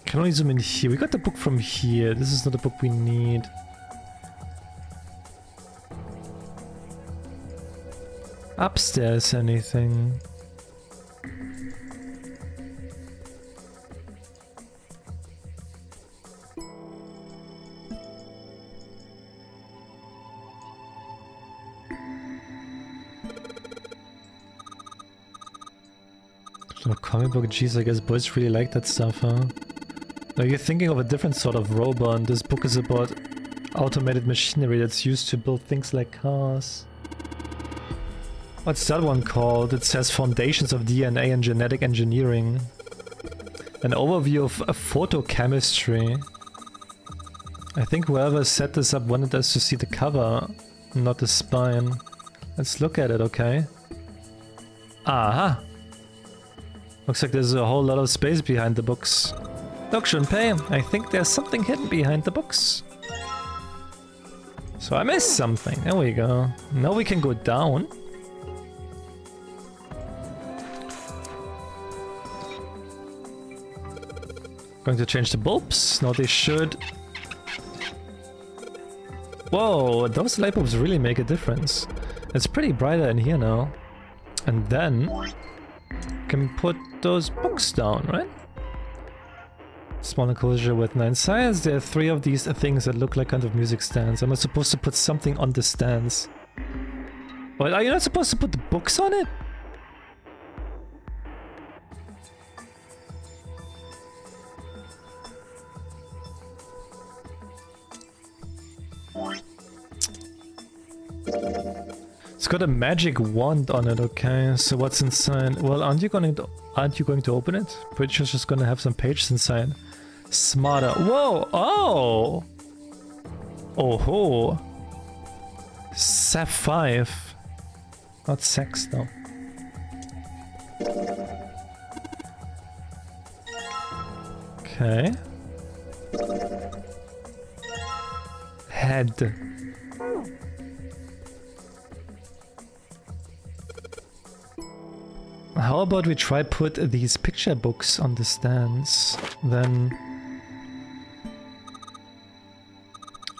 Can only zoom in here. We got the book from here. This is not the book we need. Upstairs, anything? Oh, comic book, jeez, I guess boys really like that stuff, huh? Now you're thinking of a different sort of robot, and this book is about automated machinery that's used to build things like cars. What's that one called? It says Foundations of DNA and Genetic Engineering. An overview of photochemistry. I think whoever set this up wanted us to see the cover, not the spine. Let's look at it, okay? Aha! Looks like there's a whole lot of space behind the books. Look, Junpei, I think there's something hidden behind the books. So I missed something. There we go. Now we can go down. Going to change the bulbs? No, they should. Whoa, those light bulbs really make a difference. It's pretty brighter in here now. And then can put those books down, right? Small enclosure with 9 sides. There are 3 of these things that look like kind of music stands. Am I supposed to put something on the stands? Well, are you not supposed to put the books on it? It's got a magic wand on it, okay? So what's inside? Well, aren't you going to open it? Pretty sure it's just gonna have some pages inside. Smarter. Whoa! Oh! Oh ho! Sap 5. Not sex though. Okay. Head. How about we try put these picture books on the stands, then...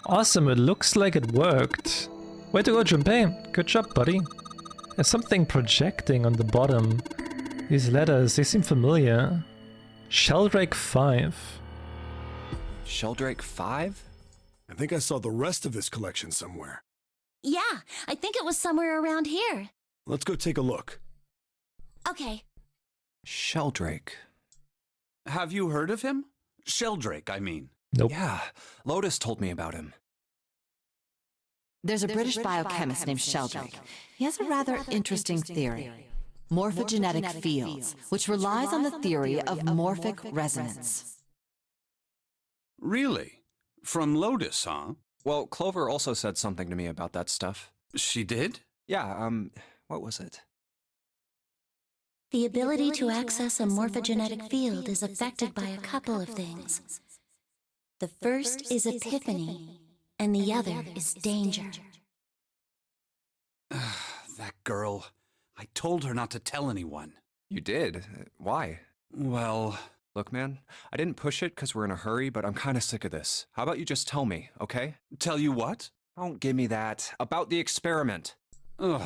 Awesome, it looks like it worked. Way to go, Junpei. Good job, buddy. There's something projecting on the bottom. These letters, they seem familiar. Sheldrake 5. Sheldrake 5? I think I saw the rest of this collection somewhere. Yeah, I think it was somewhere around here. Let's go take a look. Okay. Sheldrake. Have you heard of him? Sheldrake, I mean. Nope. Yeah, Lotus told me about him. There's a British biochemist named Sheldrake. He has a rather interesting theory. Morphogenetic fields, which relies on the theory of morphic resonance. Really? From Lotus, huh? Well, Clover also said something to me about that stuff. She did? Yeah, what was it? The ability to access a morphogenetic field is affected by a couple of things. The first is epiphany, and the other is danger. That girl. I told her not to tell anyone. You did? Why? Well... Look, man, I didn't push it because we're in a hurry, but I'm kind of sick of this. How about you just tell me, okay? Tell you what? Don't give me that. About the experiment. Ugh.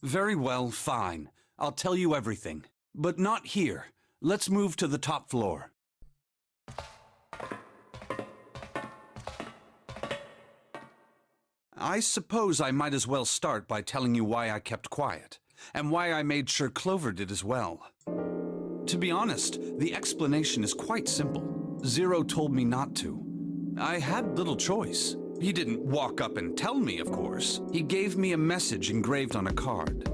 Very well, fine. I'll tell you everything. But not here. Let's move to the top floor. I suppose I might as well start by telling you why I kept quiet, and why I made sure Clover did as well. To be honest, the explanation is quite simple. Zero told me not to. I had little choice. He didn't walk up and tell me, of course. He gave me a message engraved on a card.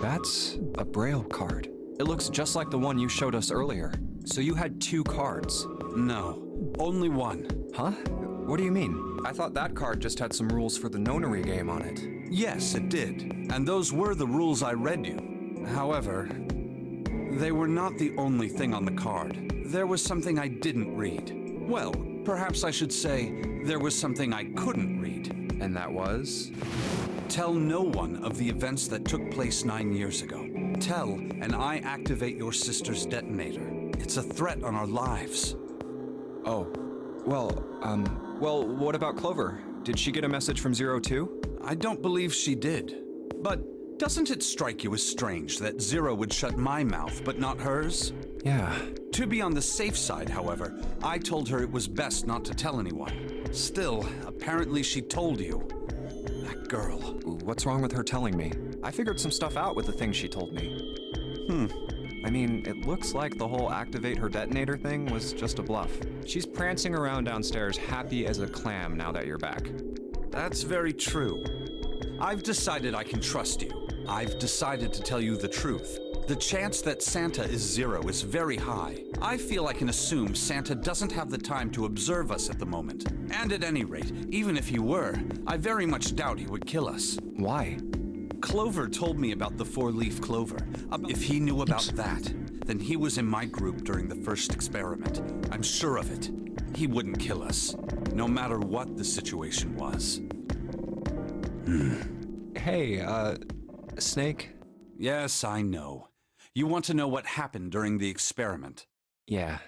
That's a Braille card. It looks just like the one you showed us earlier. So you had 2 cards? No, only one. Huh? What do you mean? I thought that card just had some rules for the nonary game on it. Yes, it did. And those were the rules I read you. However, they were not the only thing on the card. There was something I didn't read. Well, perhaps I should say there was something I couldn't read. And that was? Tell no one of the events that took place 9 years ago. Tell, and I activate your sister's detonator. It's a threat on our lives. Oh. Well, what about Clover? Did she get a message from Zero too? I don't believe she did. But doesn't it strike you as strange that Zero would shut my mouth but not hers? Yeah. To be on the safe side, however, I told her it was best not to tell anyone. Still, apparently she told you. That girl. What's wrong with her telling me? I figured some stuff out with the things she told me. I mean, it looks like the whole activate her detonator thing was just a bluff. She's prancing around downstairs happy as a clam now that you're back. That's very true. I've decided I can trust you. I've decided to tell you the truth. The chance that Santa is Zero is very high. I feel I can assume Santa doesn't have the time to observe us at the moment. And at any rate, even if he were, I very much doubt he would kill us. Why? Clover told me about the 4-leaf clover. If he knew about that, then he was in my group during the first experiment. I'm sure of it. He wouldn't kill us, no matter what the situation was. Hey, Snake? Yes, I know. You want to know what happened during the experiment? Yeah.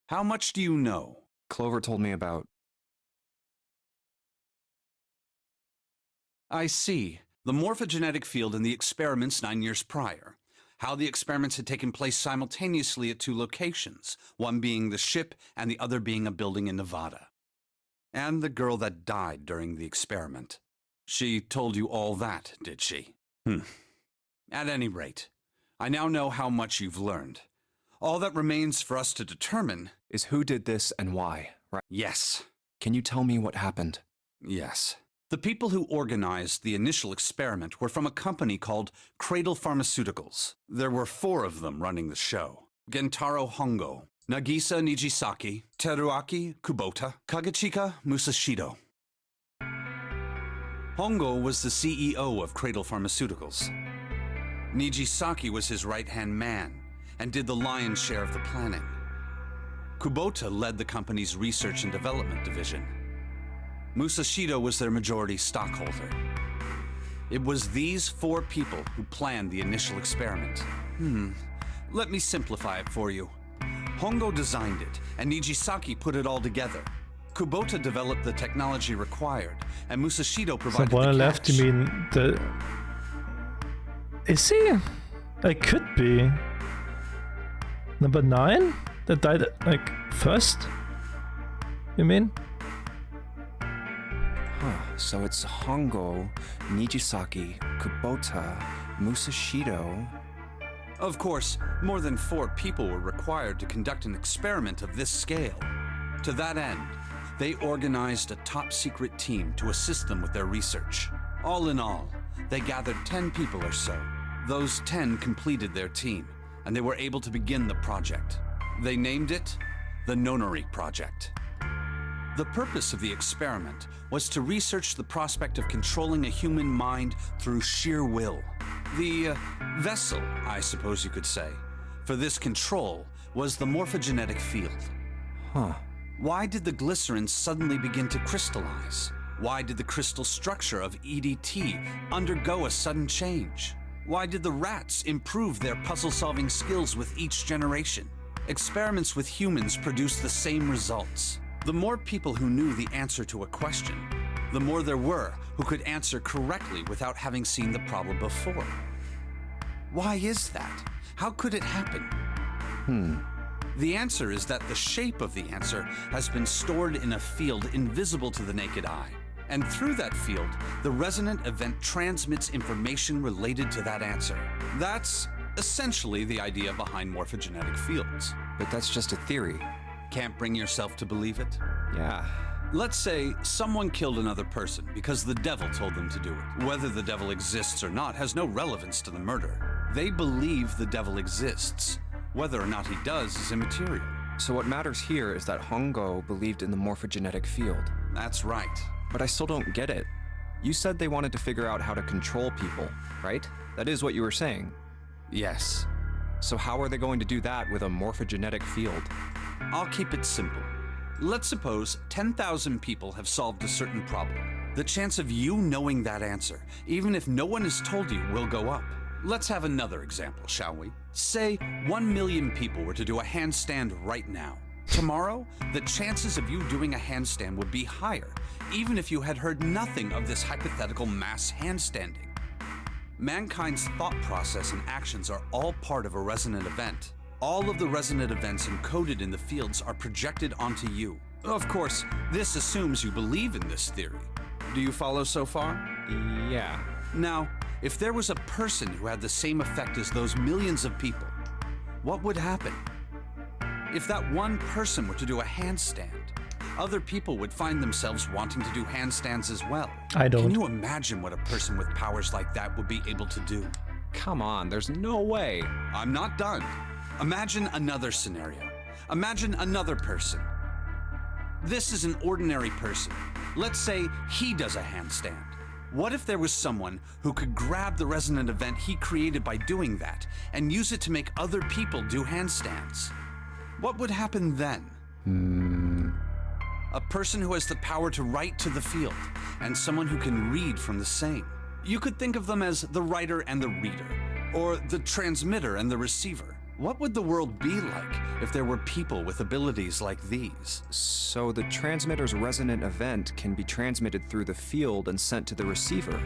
How much do you know? Clover told me about... I see. The morphogenetic field in the experiments 9 years prior. How the experiments had taken place simultaneously at 2 locations, one being the ship and the other being a building in Nevada. And the girl that died during the experiment. She told you all that, did she? At any rate, I now know how much you've learned. All that remains for us to determine is who did this and why, right? Yes. Can you tell me what happened? Yes. The people who organized the initial experiment were from a company called Cradle Pharmaceuticals. There were 4 of them running the show. Gentaro Hongo, Nagisa Nijisaki, Teruaki Kubota, Kagechika Musashido. Hongo was the CEO of Cradle Pharmaceuticals. Nijisaki was his right-hand man and did the lion's share of the planning. Kubota led the company's research and development division. Musashido was their majority stockholder. It was these 4 people who planned the initial experiment. Let me simplify it for you. Hongo designed it, and Nijisaki put it all together. Kubota developed the technology required, and Musashido provided the Someone cash. left, you mean the... Is he? It could be. Number 9? That died, like, first? You mean? So it's Hongo, Nijisaki, Kubota, Musashido... Of course, more than 4 people were required to conduct an experiment of this scale. To that end, they organized a top-secret team to assist them with their research. All in all, they gathered 10 people or so. Those 10 completed their team, and they were able to begin the project. They named it the Nonary Project. The purpose of the experiment was to research the prospect of controlling a human mind through sheer will. The vessel, I suppose you could say, for this control was the morphogenetic field. Why did the glycerin suddenly begin to crystallize? Why did the crystal structure of EDT undergo a sudden change? Why did the rats improve their puzzle-solving skills with each generation? Experiments with humans produced the same results. The more people who knew the answer to a question, the more there were who could answer correctly without having seen the problem before. Why is that? How could it happen? The answer is that the shape of the answer has been stored in a field invisible to the naked eye. And through that field, the resonant event transmits information related to that answer. That's essentially the idea behind morphogenetic fields. But that's just a theory. Can't bring yourself to believe it? Yeah, Let's say someone killed another person because the devil told them to do it. Whether the devil exists or not has no relevance to the murder. They believe the devil exists. Whether or not he does is immaterial. So what matters here is that Hongo believed in the morphogenetic field. That's right. But I still don't get it. You said they wanted to figure out how to control people, right? That is what you were saying. Yes. So how are they going to do that with a morphogenetic field? I'll keep it simple. Let's suppose 10,000 people have solved a certain problem. The chance of you knowing that answer, even if no one has told you, will go up. Let's have another example, shall we? Say 1 million people were to do a handstand right now. Tomorrow, the chances of you doing a handstand would be higher, even if you had heard nothing of this hypothetical mass handstanding. Mankind's thought process and actions are all part of a resonant event. All of the resonant events encoded in the fields are projected onto you. Of course, this assumes you believe in this theory. Do you follow so far? Yeah. Now, if there was a person who had the same effect as those millions of people, what would happen? If that one person were to do a handstand, other people would find themselves wanting to do handstands as well. I don't. Can you imagine what a person with powers like that would be able to do? Come on, there's no way. I'm not done. Imagine another scenario. Imagine another person. This is an ordinary person. Let's say he does a handstand. What if there was someone who could grab the resonant event he created by doing that and use it to make other people do handstands? What would happen then? A person who has the power to write to the field, and someone who can read from the same. You could think of them as the writer and the reader, or the transmitter and the receiver. What would the world be like if there were people with abilities like these? So the transmitter's resonant event can be transmitted through the field and sent to the receiver.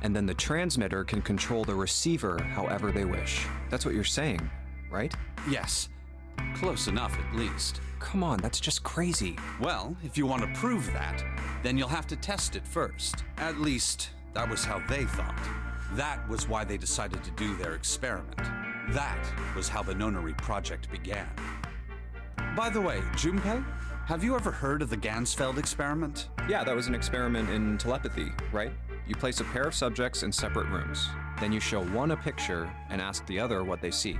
And then the transmitter can control the receiver however they wish. That's what you're saying, right? Yes. Close enough, at least. Come on, that's just crazy. Well, if you want to prove that, then you'll have to test it first. At least, that was how they thought. That was why they decided to do their experiment. That was how the Nonary project began. By the way, Junpei, have you ever heard of the Gansfeld experiment? Yeah, that was an experiment in telepathy, right? You place a pair of subjects in separate rooms. Then you show one a picture and ask the other what they see.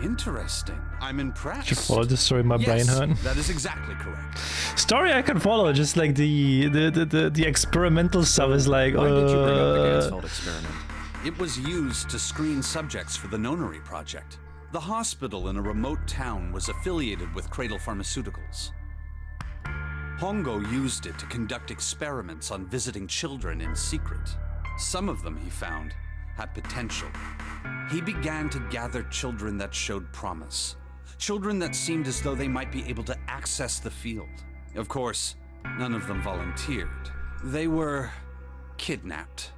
Interesting. I'm impressed. You follow the story, my brain hurt. That is exactly correct. Story I can follow, just like the experimental stuff is like. Why did you bring up the Gansfeld experiment? It was used to screen subjects for the Nonary project. The hospital in a remote town was affiliated with Cradle Pharmaceuticals. Hongo used it to conduct experiments on visiting children in secret. Some of them, he found, had potential. He began to gather children that showed promise. Children that seemed as though they might be able to access the field. Of course, none of them volunteered. They were kidnapped.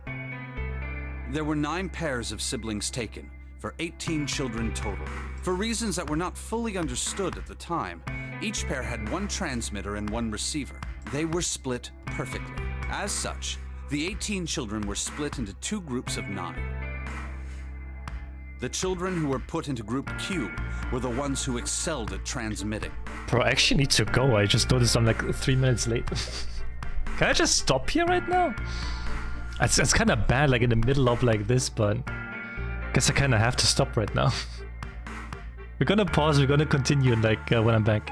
There were 9 pairs of siblings taken, for 18 children total. For reasons that were not fully understood at the time, each pair had 1 transmitter and 1 receiver. They were split perfectly. As such, the 18 children were split into 2 groups of 9. The children who were put into Group Q were the ones who excelled at transmitting. Bro, I actually need to go. I just noticed I'm like 3 minutes late. Can I just stop here right now? It's kind of bad, like in the middle of like this, but guess I kind of have to stop right now. We're gonna pause. We're gonna continue like when I'm back.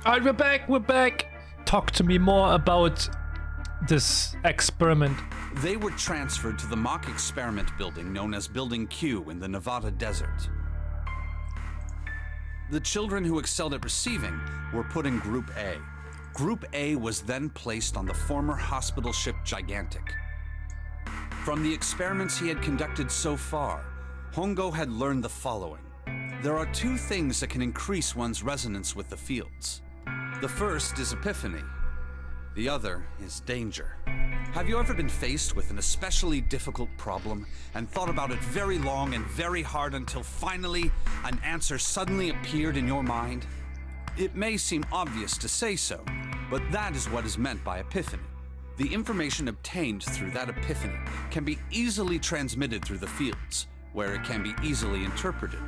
All right, we're back. We're back. Talk to me more about this experiment. They were transferred to the mock experiment building known as Building Q in the Nevada desert. The children who excelled at receiving were put in Group A. Group A was then placed on the former hospital ship Gigantic. From the experiments he had conducted so far, Hongo had learned the following. There are 2 things that can increase one's resonance with the fields. The first is epiphany. The other is danger. Have you ever been faced with an especially difficult problem and thought about it very long and very hard until finally an answer suddenly appeared in your mind? It may seem obvious to say so, but that is what is meant by epiphany. The information obtained through that epiphany can be easily transmitted through the fields, where it can be easily interpreted.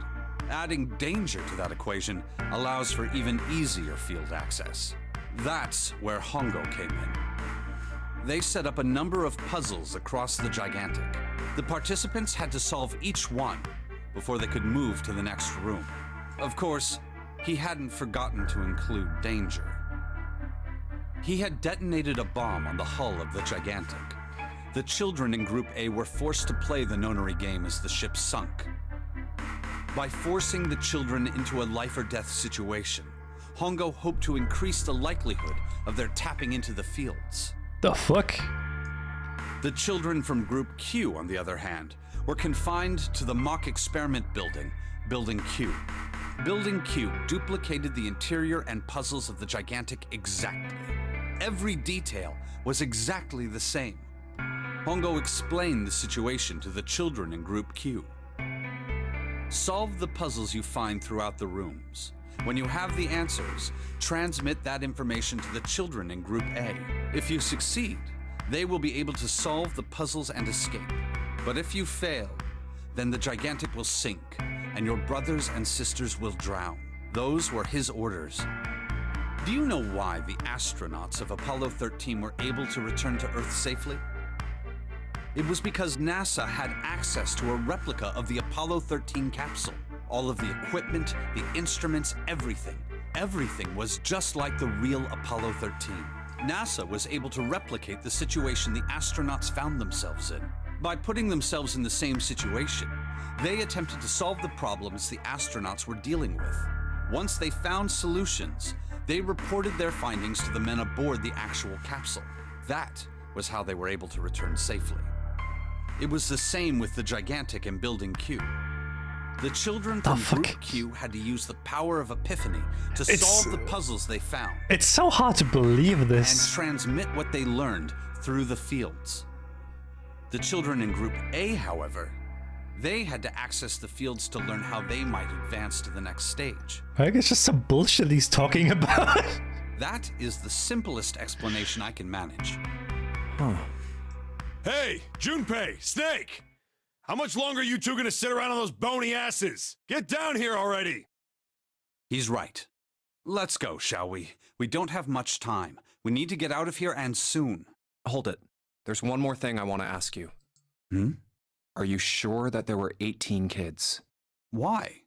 Adding danger to that equation allows for even easier field access. That's where Hongo came in. They set up a number of puzzles across the Gigantic. The participants had to solve each one before they could move to the next room. Of course, he hadn't forgotten to include danger. He had detonated a bomb on the hull of the Gigantic. The children in Group A were forced to play the nonary game as the ship sunk. By forcing the children into a life-or-death situation, Hongo hoped to increase the likelihood of their tapping into the fields. The fuck? The children from Group Q, on the other hand, were confined to the mock experiment building, Building Q. Building Q duplicated the interior and puzzles of the Gigantic exactly. Every detail was exactly the same. Hongo explained the situation to the children in Group Q. Solve the puzzles you find throughout the rooms. When you have the answers, transmit that information to the children in Group A. If you succeed, they will be able to solve the puzzles and escape. But if you fail, then the Gigantic will sink, and your brothers and sisters will drown. Those were his orders. Do you know why the astronauts of Apollo 13 were able to return to Earth safely? It was because NASA had access to a replica of the Apollo 13 capsule. All of the equipment, the instruments, everything. Everything was just like the real Apollo 13. NASA was able to replicate the situation the astronauts found themselves in. By putting themselves in the same situation, they attempted to solve the problems the astronauts were dealing with. Once they found solutions, they reported their findings to the men aboard the actual capsule. That was how they were able to return safely. It was the same with the Gigantic in Building Q. The children from Group Q had to use the power of epiphany to solve the puzzles they found. It's so hard to believe this. And transmit what they learned through the fields. The children in Group A, however, they had to access the fields to learn how they might advance to the next stage. I think it's just some bullshit he's talking about. That is the simplest explanation I can manage. Huh. Hey, Junpei, Snake! How much longer are you two gonna sit around on those bony asses? Get down here already! He's right. Let's go, shall we? We don't have much time. We need to get out of here, and soon. Hold it. There's one more thing I want to ask you. Are you sure that there were 18 kids? Why?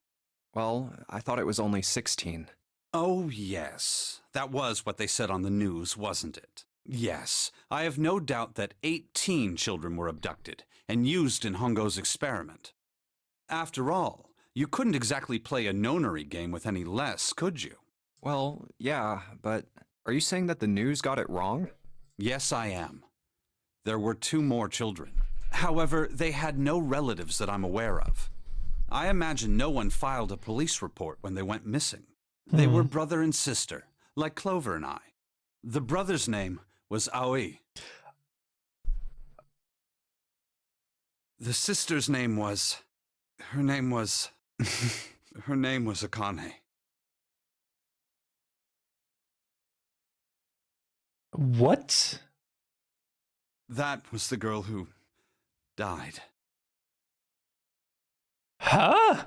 Well, I thought it was only 16. Oh, yes. That was what they said on the news, wasn't it? Yes, I have no doubt that 18 children were abducted and used in Hongo's experiment. After all, you couldn't exactly play a nonary game with any less, could you? Well, yeah, but are you saying that the news got it wrong? Yes, I am. There were 2 more children. However, they had no relatives that I'm aware of. I imagine no one filed a police report when they went missing. They were brother and sister, like Clover and I. The brother's name was Aoi. The sister's name was... Her name was Akane. What? That was the girl who died. Huh?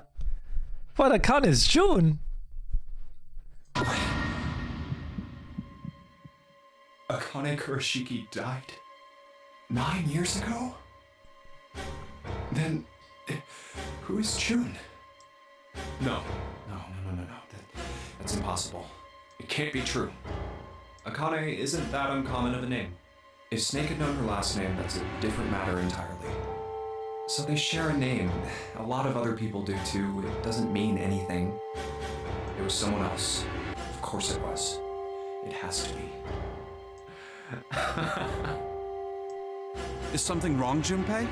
But Akane is June. Akane Kurashiki died 9 years ago? Then, who is June? No. That's impossible. It can't be true. Akane isn't that uncommon of a name. If Snake had known her last name, that's a different matter entirely. So they share a name. A lot of other people do too. It doesn't mean anything. It was someone else. Of course it was. It has to be. Is something wrong, Junpei?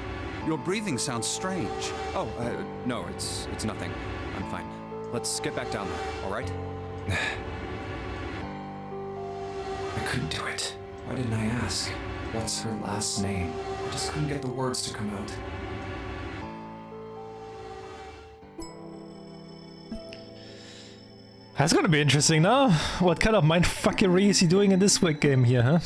Your breathing sounds strange. Oh, no, it's nothing. I'm fine. Let's get back down there, all right? I couldn't do it. Why didn't I ask? What's her last name? I just couldn't get the words to come out. That's gonna be interesting now. What kind of mindfuckery is he doing in this week game here, huh?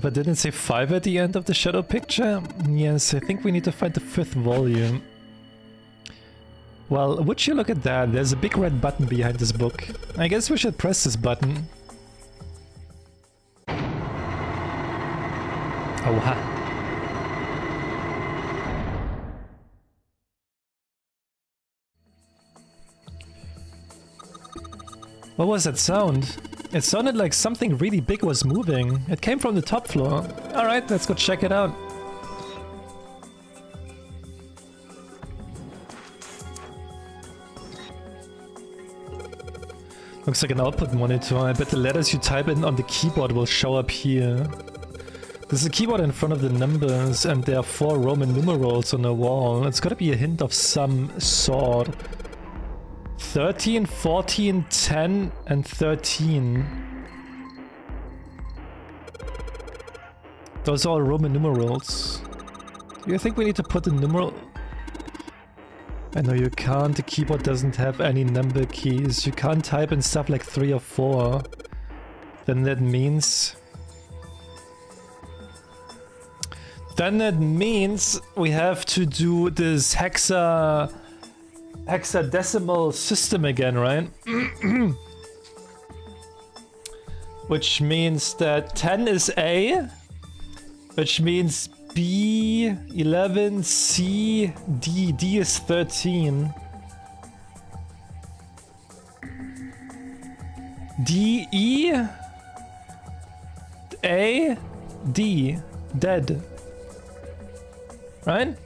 But didn't it say 5 at the end of the shadow picture? Yes, I think we need to find the 5th volume. Well, would you look at that? There's a big red button behind this book. I guess we should press this button. Oh, ha. What was that sound? It sounded like something really big was moving. It came from the top floor. Alright, let's go check it out. Looks like an output monitor. I bet the letters you type in on the keyboard will show up here. There's a keyboard in front of the numbers and there are 4 Roman numerals on the wall. It's gotta be a hint of some sort. 13, 14, 10, and 13. Those are all Roman numerals. Do you think we need to put the numeral... I know you can't, the keyboard doesn't have any number keys. You can't type in stuff like 3 or 4. Then that means... we have to do this hexadecimal system again, right? Which means that 10 is A, which means B, 11, C, D. D is 13. D, E, A, D. Dead. Right?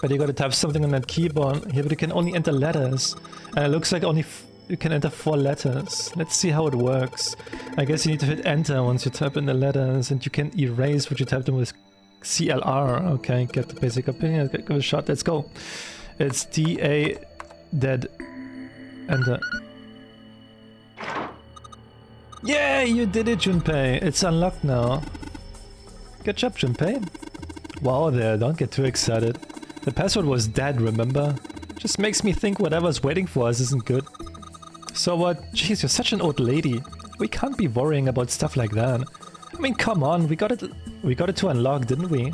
But you gotta type something on that keyboard. Here, but you can only enter letters. And it looks like only you can enter 4 letters. Let's see how it works. I guess you need to hit enter once you type in the letters, and you can erase what you typed in with CLR. Okay, get the basic opinion. Give it a shot. Let's go. It's D-A, dead. Enter. Yeah, you did it, Junpei. It's unlocked now. Good job, Junpei. Wow there, don't get too excited. The password was dead, remember? Just makes me think whatever's waiting for us isn't good. So what? Jeez, you're such an old lady. We can't be worrying about stuff like that. I mean, come on, we got it to unlock, didn't we?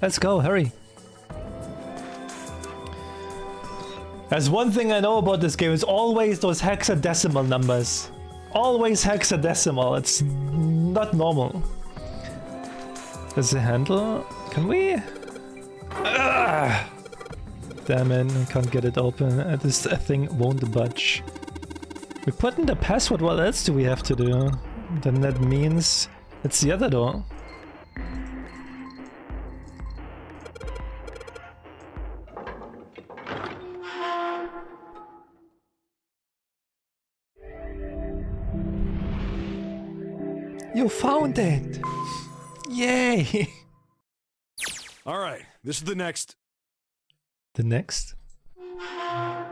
Let's go, hurry. There's one thing I know about this game, it's always those hexadecimal numbers. Always hexadecimal, it's not normal. There's a handle. Can we? Damn it, I can't get it open. This thing won't budge. We put in the password, what else do we have to do? Then that means it's the other door. You found it! Yay! All right, this is the next. The next?